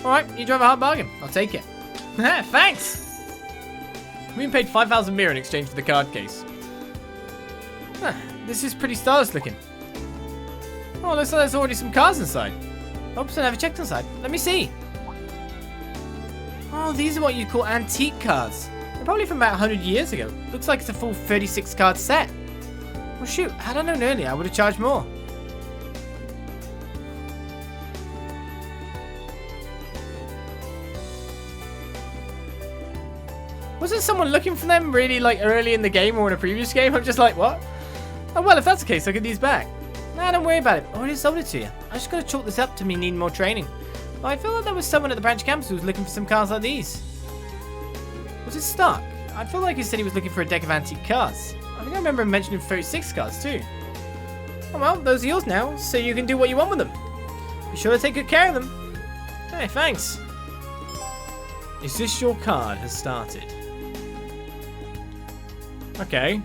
Alright, you drive a hard bargain. I'll take it. Thanks! We paid 5,000 mirror in exchange for the card case. This is pretty stylish looking. Oh, looks like there's already some cards inside. Oops, I never checked inside. Let me see. Oh, these are what you call antique cards. They're probably from about 100 years ago. Looks like it's a full 36 card set. Well, shoot, had I known earlier, I would have charged more. Wasn't someone looking for them really like early in the game or in a previous game? I'm just like, what? Oh, well, if that's the case, I'll get these back. Nah, don't worry about it. I already sold it to you. I just gotta chalk this up to me needing more training. But I feel like there was someone at the branch campus who was looking for some cards like these. Was it Stark? I feel like he said he was looking for a deck of antique cards. I think I remember him mentioning 36 cards too. Oh well, those are yours now, so you can do what you want with them. Be sure to take good care of them. Hey, thanks. Is this your card has started? Okay.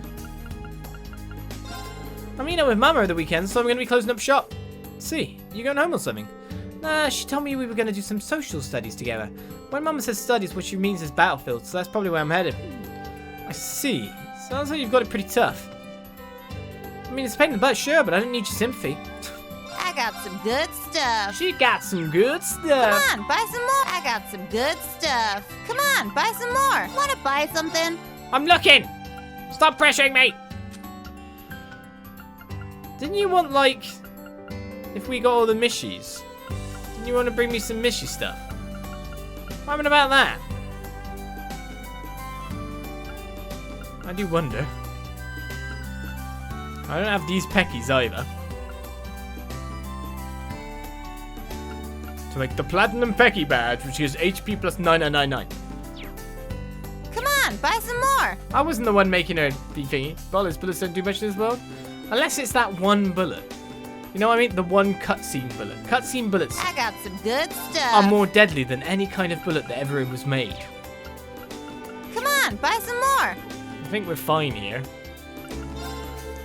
I'm meeting up with Mama over the weekend, so I'm going to be closing up shop. See, you going home or something? Nah, she told me we were going to do some social studies together. When Mama says studies, what she means is battlefield, so that's probably where I'm headed. I see. Sounds like you've got it pretty tough. I mean, it's a pain in the butt, sure, but I don't need your sympathy. I got some good stuff. She got some good stuff. Come on, buy some more. I got some good stuff. Come on, buy some more. Wanna buy something? I'm looking. Stop pressuring me. Didn't you want, like, if we got all the Mishies? Didn't you want to bring me some Mishy stuff? What happened about that? I do wonder. I don't have these Peckies either. To make the Platinum Pecky badge, which gives HP plus 9999. Come on, buy some more. I wasn't the one making her be thingy. Bullets don't do much in this world. Unless it's that one bullet. You know what I mean? The one cutscene bullet. Cutscene bullets I got some good stuff. are more deadly than any kind of bullet that ever was made. Come on, buy some more. I think we're fine here.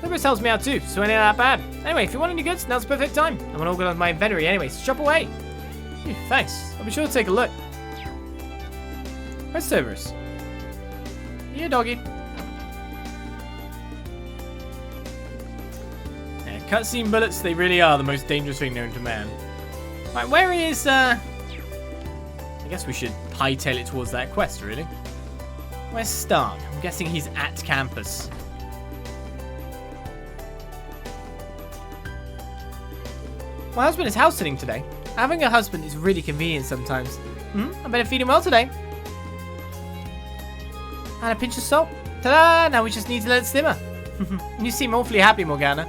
Libris helps me out too, so it ain't that bad. Anyway, if you want any goods, now's the perfect time. I'm gonna organize my inventory anyway, so shop away. Phew, thanks. I'll be sure to take a look. Where's Cerberus? Yeah, doggy. Yeah, cutscene bullets, they really are the most dangerous thing known to man. Right, where is, I guess we should hightail it towards that quest, really. Where's Stark? I'm guessing he's at campus. My husband is house sitting today. Having a husband is really convenient sometimes. I better feed him well today. And a pinch of salt. Ta-da! Now we just need to let it simmer. You seem awfully happy, Morgana.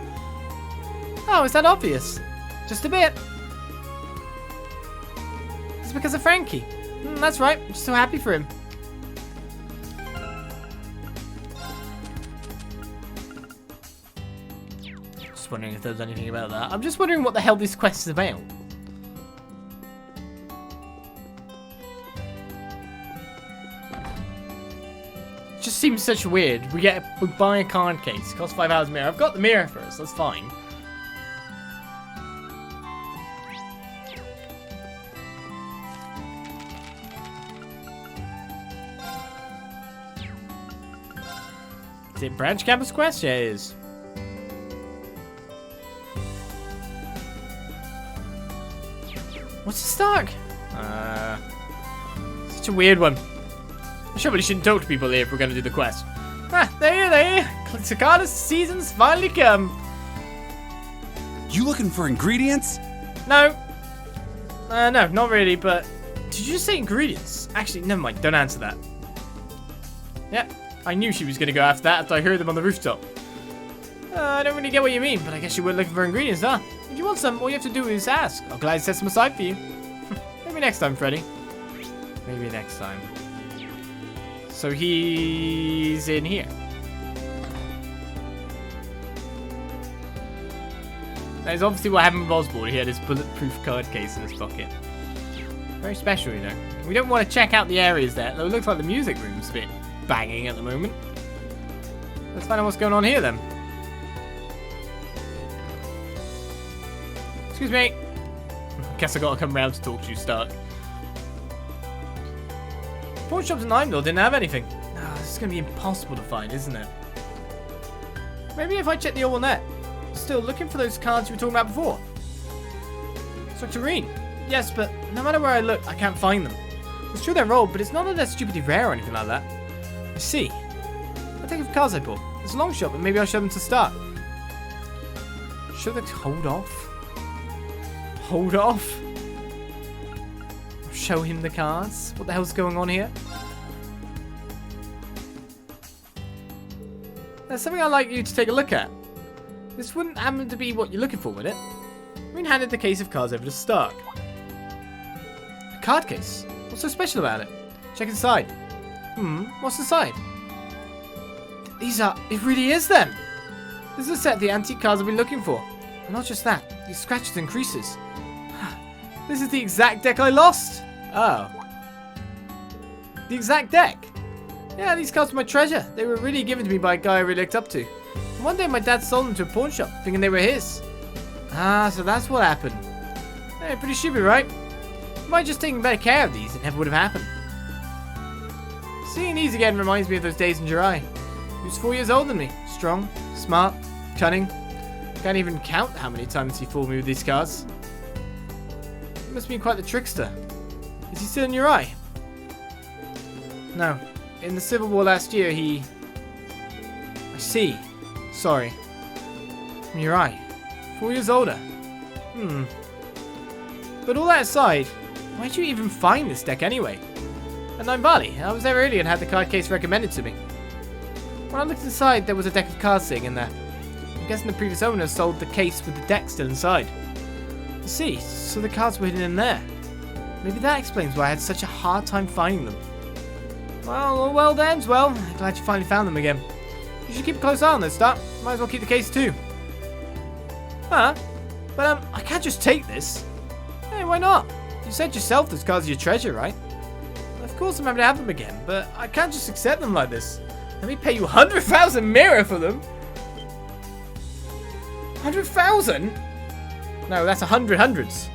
Oh, is that obvious? Just a bit. It's because of Frankie. That's right. I'm just so happy for him. Just wondering if there's anything about that. I'm just wondering what the hell this quest is about. It just seems such weird. We buy a card case. It costs 5 hours mirror. I've got the mirror first. That's fine. Is it branch campus quest? Yeah, it is. What's the Stark? Such a weird one. I probably shouldn't talk to people here if we're going to do the quest. Ah, there. Cicada's season's finally come. You looking for ingredients? No. No, not really, but... Did you just say ingredients? Actually, never mind. Don't answer that. Yeah, I knew she was going to go after that after I heard them on the rooftop. I don't really get what you mean, but I guess you were looking for ingredients, huh? If you want some, all you have to do is ask. I'll gladly set some aside for you. Maybe next time, Freddy. Maybe next time. So he's in here. That is obviously what happened with Oswald. He had his bulletproof card case in his pocket. Very special, you know. We don't want to check out the areas there, though it looks like the music room's a bit banging at the moment. Let's find out what's going on here, then. Excuse me. Guess I gotta come round to talk to you, Stark. Pawn shops in Heimdall didn't have anything. Oh, this is gonna be impossible to find, isn't it? Maybe if I check the old net. Still looking for those cards you were talking about before. Instructor Rean. Yes, but no matter where I look, I can't find them. It's true they're old, but it's not that they're stupidly rare or anything like that. I see. I'll take a cars I bought. It's a long shot, but maybe I'll show them to start. Should they hold off? Hold off? Show him the cards? What the hell's going on here? There's something I'd like you to take a look at. This wouldn't happen to be what you're looking for, would it? Rean handed the case of cards over to Stark. A card case? What's so special about it? Check inside. What's inside? It really is them! This is a set of the antique cards I've been looking for. And not just that, these scratches and creases. This is the exact deck I lost! Oh. The exact deck? Yeah, these cards were my treasure. They were really given to me by a guy I really looked up to. And one day my dad sold them to a pawn shop, thinking they were his. Ah, so that's what happened. Hey, pretty stupid, right? If I had just taken better care of these, it never would have happened. Seeing these again reminds me of those days in Jirai. He was 4 years older than me. Strong, smart, cunning. Can't even count how many times he fooled me with these cards. He must have been quite the trickster. Is he still in Jirai? No. In the Civil War last year, I see. Sorry. You're right. 4 years older. But all that aside, why'd you even find this deck anyway? At Nine Barley, I was there earlier and had the card case recommended to me. When I looked inside, there was a deck of cards sitting in there. I'm guessing the previous owner sold the case with the deck still inside. I see, so the cards were hidden in there. Maybe that explains why I had such a hard time finding them. Well, all well then, well. Glad you finally found them again. You should keep a close eye on this, Stark. Might as well keep the case too. Huh? But I can't just take this. Hey, why not? You said yourself this cards are your treasure, right? Of course I'm happy to have them again, but I can't just accept them like this. Let me pay you 100,000 mirror for them. 100,000? No, that's 100 hundreds.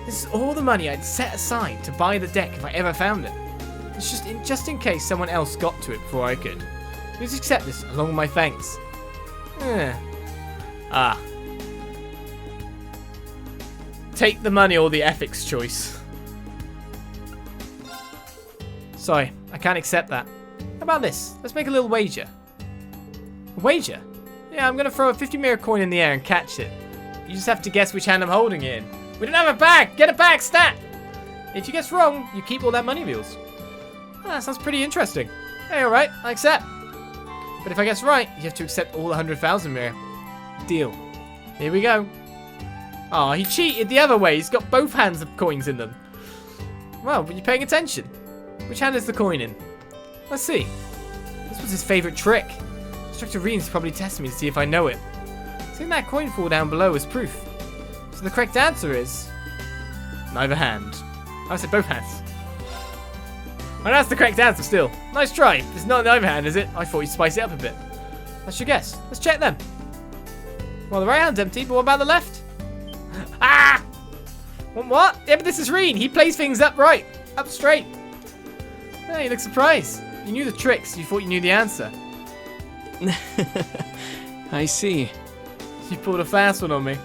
This is all the money I'd set aside to buy the deck if I ever found it. It's just in case someone else got to it before I could. Please accept this along with my thanks. Take the money or the ethics choice. Sorry, I can't accept that. How about this? Let's make a little wager. A wager? Yeah, I'm going to throw a 50 mirror coin in the air and catch it. You just have to guess which hand I'm holding it in. We don't have a bag! Get a bag, stat! If you guess wrong, you keep all that money of yours. That sounds pretty interesting. Hey, alright, I accept. But if I guess right, you have to accept all the 100,000 mirror. Deal. Here we go. Oh, he cheated the other way. He's got both hands of coins in them. Well, were you paying attention? Which hand is the coin in? Let's see. This was his favourite trick. Instructor Rean's probably testing me to see if I know it. Seeing that coin fall down below is proof. So the correct answer is... neither hand. I said both hands. Well, that's the correct answer still. Nice try. It's not neither hand, is it? I thought you'd spice it up a bit. That's your guess. Let's check them. Well, the right hand's empty, but what about the left? Ah! What? Yeah, but this is Rean. He plays things up right. Up straight. Hey, you look surprised. You knew the tricks. You thought you knew the answer. I see. You pulled a fast one on me.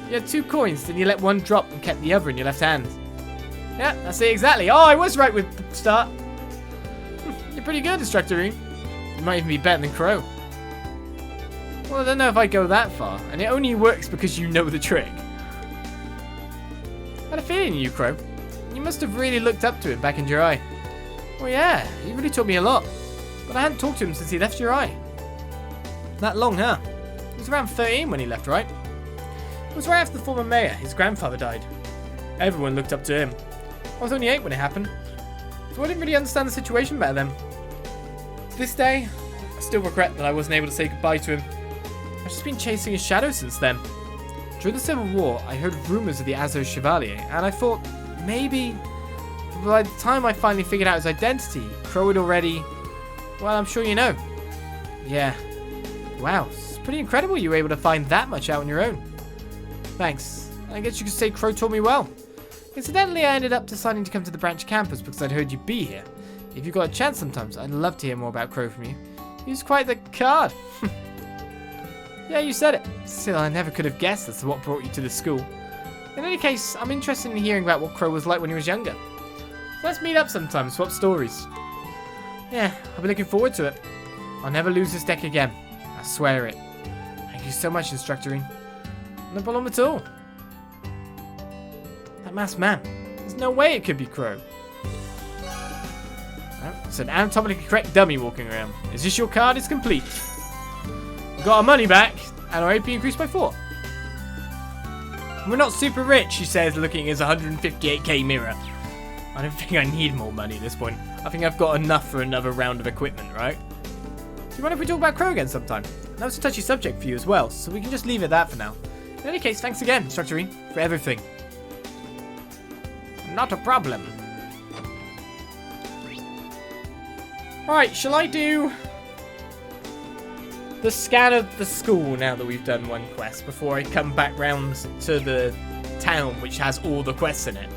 You had 2 coins, then you let one drop and kept the other in your left hand. Yeah, I see exactly. Oh, I was right with the start. You're pretty good, Instructor Rean. You might even be better than Crow. Well, I don't know if I'd go that far, and it only works because you know the trick. I had a feeling you, Crow. You must have really looked up to him back in Jirai. Well, yeah, he really taught me a lot. But I hadn't talked to him since he left Jirai. That long, huh? He was around 13 when he left, right? It was right after the former mayor, his grandfather, died. Everyone looked up to him. I was only 8 when it happened, so I didn't really understand the situation back then. To this day, I still regret that I wasn't able to say goodbye to him. I've just been chasing his shadow since then. During the Civil War, I heard rumours of the Azov Chevalier, and I thought, maybe... by the time I finally figured out his identity, Crow had already... well, I'm sure you know. Yeah. Wow, it's pretty incredible you were able to find that much out on your own. Thanks. I guess you could say Crow taught me well. Incidentally, I ended up deciding to come to the branch campus because I'd heard you'd be here. If you've got a chance sometimes, I'd love to hear more about Crow from you. He's quite the card. Yeah, you said it. Still, I never could have guessed as to what brought you to the school. In any case, I'm interested in hearing about what Crow was like when he was younger. So let's meet up sometime, swap stories. Yeah, I'll be looking forward to it. I'll never lose this deck again. I swear it. Thank you so much, Instructor Rean. No problem at all. That masked man. There's no way it could be Crow. Oh, it's an anatomically correct dummy walking around. Is this your card? It's complete. We got our money back, and our AP increased by 4. We're not super rich, she says, looking at his 158k mirror. I don't think I need more money at this point. I think I've got enough for another round of equipment, right? Do you mind if we talk about Crow again sometime? That was a touchy subject for you as well, so we can just leave it at that for now. In any case, thanks again, Instructor Rean, for everything. Not a problem. Right, shall I do the scan of the school now that we've done one quest before I come back round to the town which has all the quests in it?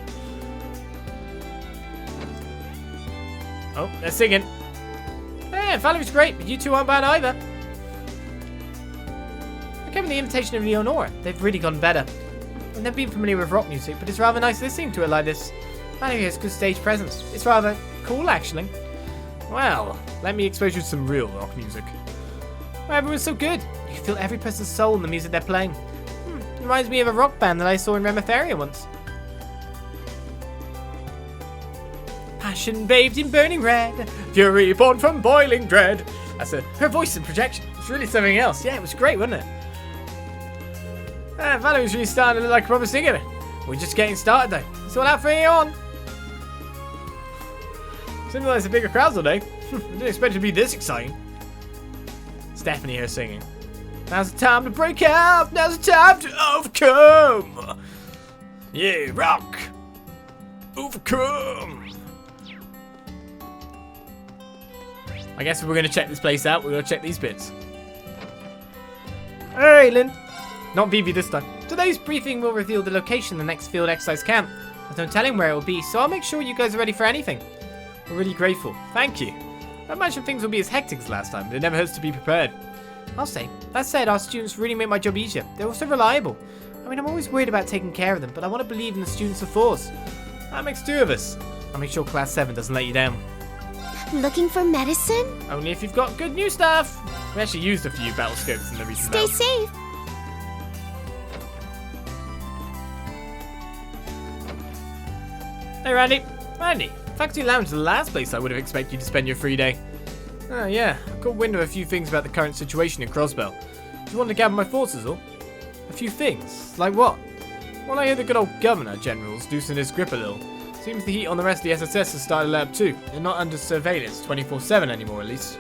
Oh, they're singing. Yeah, Valerie's great, but you two aren't bad either. I came with the invitation of Leonora. They've really gotten better. I've never been familiar with rock music, but it's rather nice listening to it like this. Valerie has good stage presence. It's rather cool, actually. Well, let me expose you to some real rock music. Well, everyone's so good. You can feel every person's soul in the music they're playing. Reminds me of a rock band that I saw in Remitharia once. Passion bathed in burning red, fury born from boiling dread. That's her voice and projection. It's really something else. Yeah, it was great, wasn't it? Valerie's really starting to look like a proper singer. We're just getting started though. It's all out for you on. Seems like there's a bigger crowd today. I didn't expect it to be this exciting. Stephanie here singing. Now's the time to break out. Now's the time to overcome. Yeah, rock. Overcome. I guess if we're going to check this place out, we're going to check these bits. Hey, Linde. Not Vivi this time. Today's briefing will reveal the location of the next field exercise camp. There's no telling where it will be, so I'll make sure you guys are ready for anything. We're really grateful. Thank you. I imagine things will be as hectic as last time, but it never hurts to be prepared. I'll say. That said, our students really make my job easier. They're also reliable. I mean, I'm always worried about taking care of them, but I want to believe in the students of Thors. That makes 2 of us. I'll make sure Class 7 doesn't let you down. Looking for medicine? Only if you've got good new stuff. We actually used a few battle scopes in the recent Stay battle. safe. Hey, Randy. Randy, faculty lounge is the last place I would have expected you to spend your free day. Oh, yeah. I caught wind of a few things about the current situation in Crossbell. Just wanted to gather my thoughts is all. A few things? Like what? Well, I hear the good old Governor General's loosened his grip a little. Seems the heat on the rest of the SSS has started to let up too. They're not under surveillance 24/7 anymore, at least.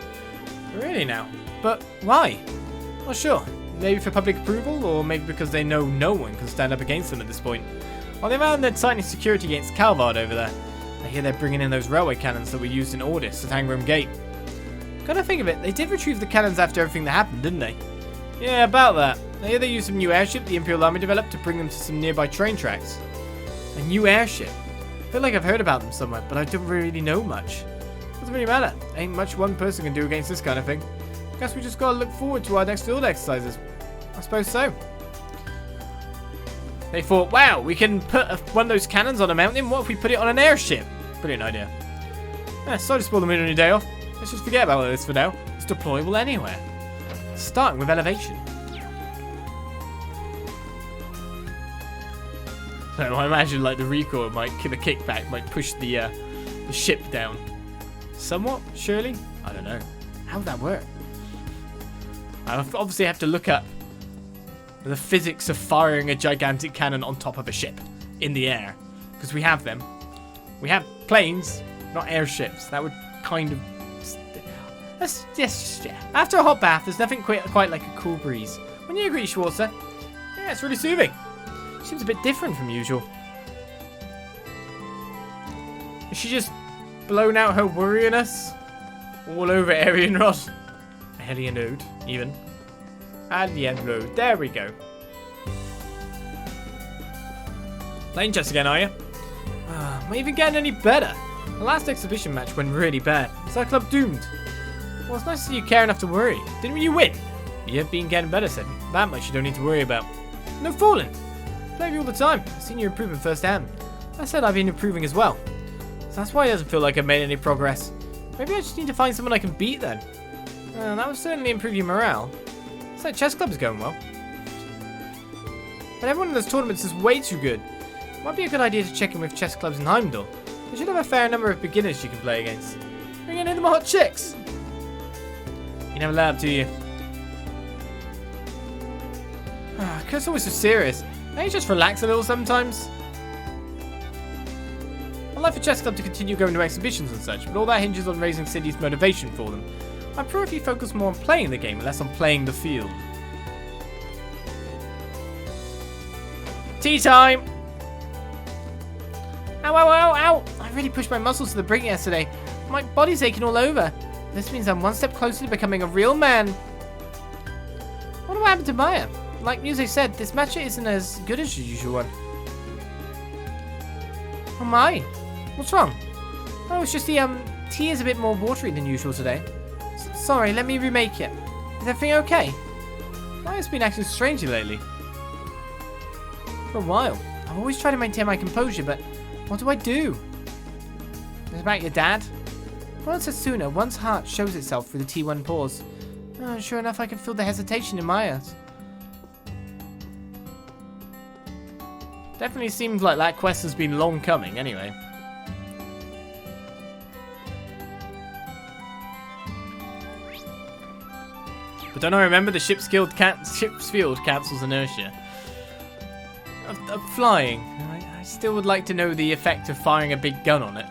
Really now? But why? Not sure. Maybe for public approval, or maybe because they know no one can stand up against them at this point. On the other hand, they're tightening security against Calvard over there. I hear they're bringing in those railway cannons that were used in Ordis at Hangram Gate. Come to think of it, they did retrieve the cannons after everything that happened, didn't they? Yeah, about that. I hear they used some new airship the Imperial Army developed to bring them to some nearby train tracks. A new airship? I feel like I've heard about them somewhere, but I don't really know much. Doesn't really matter. Ain't much one person can do against this kind of thing. Guess we just gotta look forward to our next field exercises. I suppose so. They thought, wow, we can put one of those cannons on a mountain. What if we put it on an airship? Brilliant idea. Sorry to spoil the mood on your day off. Let's just forget about this for now. It's deployable anywhere. Starting with elevation. So I imagine like the recoil might the kickback might push the ship down. Somewhat, surely? I don't know. How would that work? I obviously have to look up the physics of firing a gigantic cannon on top of a ship in the air. Because we have them. We have planes, not airships. That would kind of... Yes, yeah. After a hot bath, there's nothing quite like a cool breeze. Wouldn't you agree, Schwarzer? Yeah, it's really soothing. Seems a bit different from usual. Is she just blown out her worryiness all over Arian Rod? Alien Road, even. Alien Road, there we go. Playing chess again, are you? Am I even getting any better? The last exhibition match went really bad. Is our club doomed? Well, it's nice to see you care enough to worry. Didn't you win? You've been getting better, said. That much you don't need to worry about. No fooling. play with you all the time. I've seen you improving firsthand. I said I've been improving as well. So that's why it doesn't feel like I've made any progress. Maybe I just need to find someone I can beat then. That would certainly improve your morale. Looks like chess club is going well. But everyone in those tournaments is way too good. Might be a good idea to check in with chess clubs in Heimdall. They should have a fair number of beginners you can play against. Bring in the more hot chicks. You never laugh, do you? Kurt's always so serious. Can't you just relax a little sometimes? I'd like for chess club to continue going to exhibitions and such, but all that hinges on raising Cindy's motivation for them. I prefer if you focus more on playing the game and less on playing the field. Tea time! Ow, ow, ow, ow! I really pushed my muscles to the brink yesterday. My body's aching all over. This means I'm one step closer to becoming a real man. What happened to Maya? Like Muse said, this matcha isn't as good as your usual one. Oh my! What's wrong? Oh, it's just the tea is a bit more watery than usual today. Sorry, let me remake it. Is everything okay? Maya's been acting strangely lately. For a while. I've always tried to maintain my composure, but what do I do? Is it about your dad? Well, said sooner, one's heart shows itself through the T1 pores. Oh, sure enough, I can feel the hesitation in Maya's. Definitely seems like that quest has been long coming, anyway. But don't I remember the ship's field cancels inertia? Of flying. I still would like to know the effect of firing a big gun on it.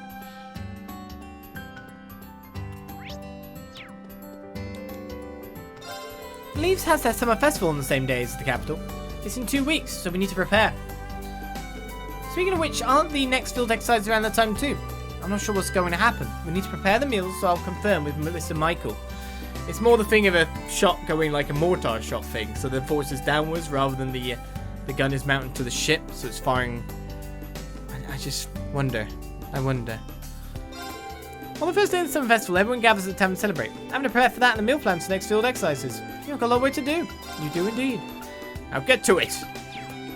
Leeves has their summer festival on the same day as the capital. It's in 2 weeks, so we need to prepare. Speaking of which, aren't the next field exercises around that time too? I'm not sure what's going to happen. We need to prepare the meals, so I'll confirm with Mr. Michael. It's more the thing of a shot going like a mortar shot thing, so the force is downwards rather than the gun is mounted to the ship, so it's firing. I just wonder. I wonder. On the first day of the summer festival, everyone gathers at the town and celebrate. Having to prepare for that and the meal plans for next field exercises. You've got a lot of work to do. You do indeed. Now get to it.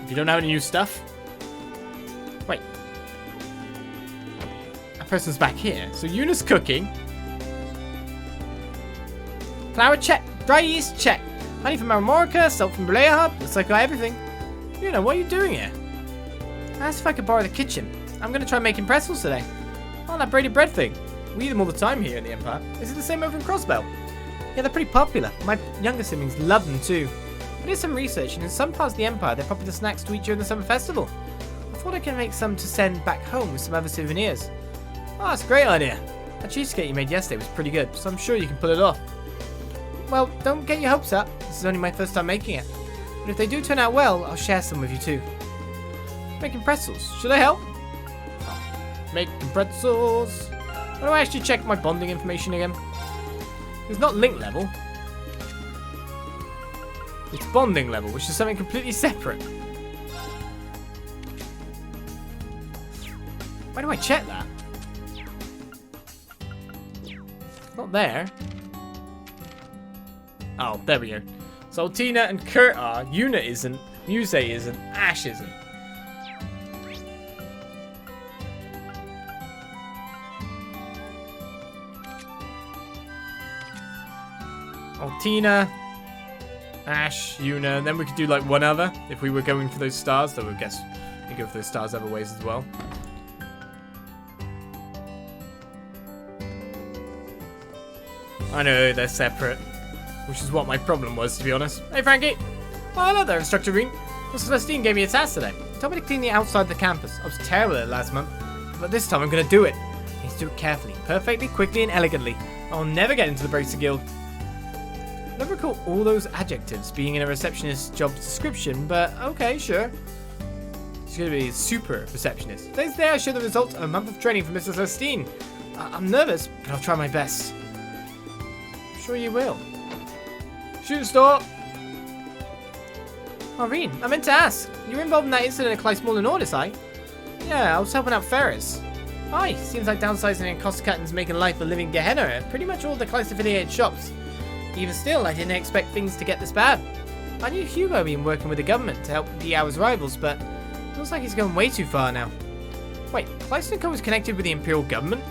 If you don't have any new stuff. Wait. That person's back here. So Yuna's cooking. Flour check. Dry yeast check. Honey from Maramorica. Salt from Balea Hub. Looks like I got everything. Yuna, what are you doing here? I asked if I could borrow the kitchen. I'm going to try making pretzels today. Oh, that braided bread thing. We eat them all the time here in the Empire. Is it the same over in Crossbell? Yeah, they're pretty popular. My younger siblings love them too. I did some research, and in some parts of the Empire, they're popular snacks to eat during the summer festival. I thought I could make some to send back home with some other souvenirs. Oh, that's a great idea. That cheesecake you made yesterday was pretty good, so I'm sure you can pull it off. Well, don't get your hopes up. This is only my first time making it. But if they do turn out well, I'll share some with you too. Making pretzels. Should I help? Making pretzels. Why do I actually check my bonding information again? It's not link level. It's bonding level, which is something completely separate. Why do I check that? It's not there. Oh, there we go. So Tina and Kurt are. Yuna isn't. Muse isn't. Ash isn't. Altina, Ash, Yuna, and then we could do like one other if we were going for those stars, though I guess we go for those stars other ways as well. I know, they're separate, which is what my problem was, to be honest. Hey, Frankie. Oh, hello there, Instructor Rean. Miss Celestine gave me a task today. Told me to clean the outside of the campus. I was terrible at it last month, but this time I'm going to do it. I need to do it carefully, perfectly, quickly, and elegantly. I'll never get into the Bracer Guild. I don't recall all those adjectives being in a receptionist's job description, but okay, sure. She's going to be a super receptionist. Today's the day I show the results of a month of training for Mrs. Celestine. I'm nervous, but I'll try my best. I'm sure you will. Shoot stop! Oh, Rean, I meant to ask. You were involved in that incident at Class VII Ordis, I? Yeah, I was helping out Ferris. Aye, seems like downsizing and cost cutting's making life a living Gehenna at pretty much all the Class affiliated shops. Even still, I didn't expect things to get this bad. I knew Hugo had been working with the government to help the Hour's rivals, but Feels like he's going way too far now. Wait, Lysenko was connected with the Imperial government?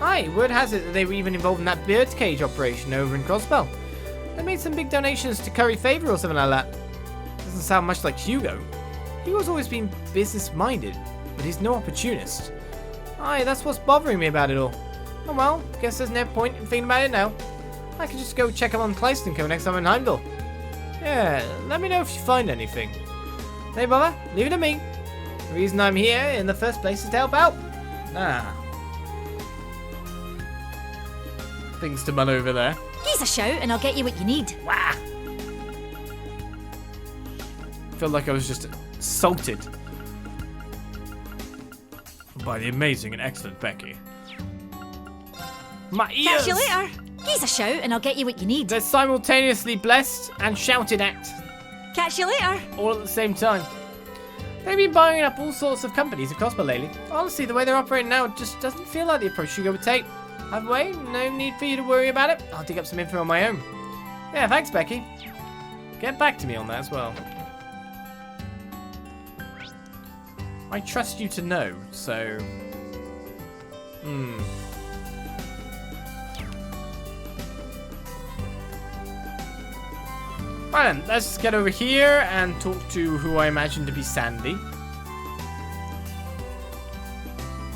Aye, word has it that they were even involved in that birdcage operation over in Crossbell. They made some big donations to curry favor or something like that. Doesn't sound much like Hugo. Hugo's always been business-minded, but he's no opportunist. Aye, that's what's bothering me about it all. Oh well, guess there's no point in thinking about it now. I can just go check up on Lysenko next time in Heimdall. Yeah, let me know if you find anything. Hey brother, leave it to me. The reason I'm here in the first place is to help out. Ah. Things to mull over there. He's a shout and I'll get you what you need. Wah! Felt like I was just assaulted by the amazing and excellent Becky. My ears! Catch you later. He's a shout and I'll get you what you need. They're simultaneously blessed and shouted at. Catch you later. All at the same time. They've been buying up all sorts of companies across Crossbell lately. Honestly, the way they're operating now just doesn't feel like the approach Hugo would take. Either way, no need for you to worry about it. I'll dig up some info on my own. Yeah, thanks, Becky. Get back to me on that as well. I trust you to know, so... Right then, let's get over here and talk to who I imagine to be Sandy.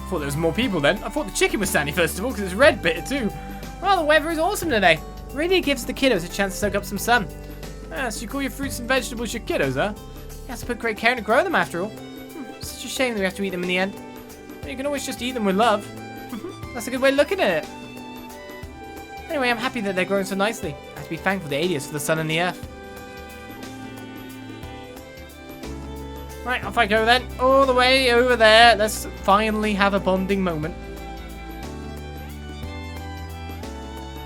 Thought there was more people then. I thought the chicken was Sandy first of all, because it's red bitter too. Well, the weather is awesome today. Really gives the kiddos a chance to soak up some sun. So you call your fruits and vegetables your kiddos, huh? You have to put great care to grow them after all. Such a shame that we have to eat them in the end. But you can always just eat them with love. That's a good way of looking at it. Anyway, I'm happy that they're growing so nicely. I have to be thankful to Adius for the sun and the earth. Right, off I go then. All the way over there. Let's finally have a bonding moment.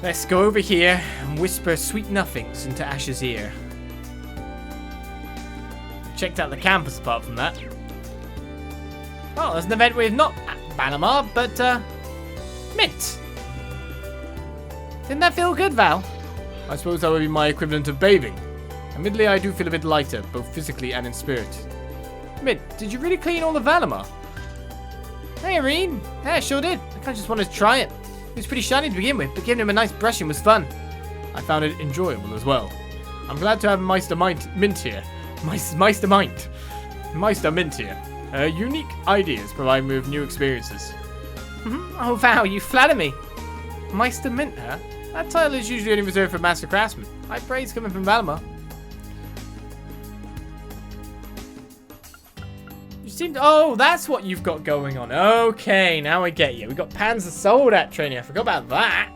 Let's go over here and whisper sweet nothings into Ash's ear. Checked out the campus apart from that. Oh, there's an event with not Panama, but Mint. Didn't that feel good, Val? I suppose that would be my equivalent of bathing. Admittedly, I do feel a bit lighter, both physically and in spirit. Mint, did you really clean all the Valimar? Hey, Rean. Yeah, I sure did. I kind of just wanted to try it. It was pretty shiny to begin with, but giving him a nice brushing was fun. I found it enjoyable as well. I'm glad to have Meister Mint here. Meister Mint here. Unique ideas provide me with new experiences. Oh, wow, you flatter me. Meister Mint, huh? That title is usually only reserved for Master Craftsmen. High praise coming from Valimar. You seem to... Oh, that's what you've got going on. Okay, now I get you. We've got Panzer Soldat training. I forgot about that.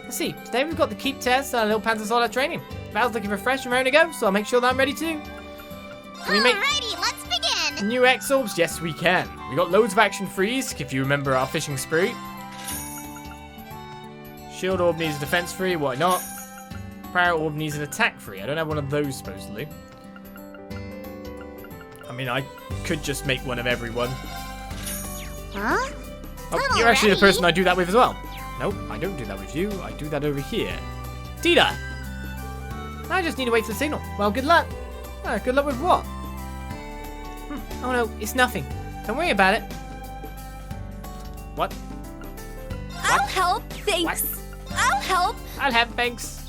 Let's see. Today we've got the keep test and a little Panzer Soldat training. Val's looking refreshed and ready to go, so I'll make sure that I'm ready too. Can we make Alrighty, let's begin. new X-Orbs? Yes, we can. We got loads of action freeze, if you remember our fishing spree. Shield Orb needs a defense free, why not? Power Orb needs an attack free. I don't have one of those, supposedly. I mean, I could just make one of everyone. Huh? Oh, you're actually the person I do that with as well. Nope, I don't do that with you. I do that over here. Tita! I just need to wait for the signal. Well, good luck. Good luck with what? Oh no, it's nothing. Don't worry about it. What? I'll help. Thanks. I'll help. I'll have thanks.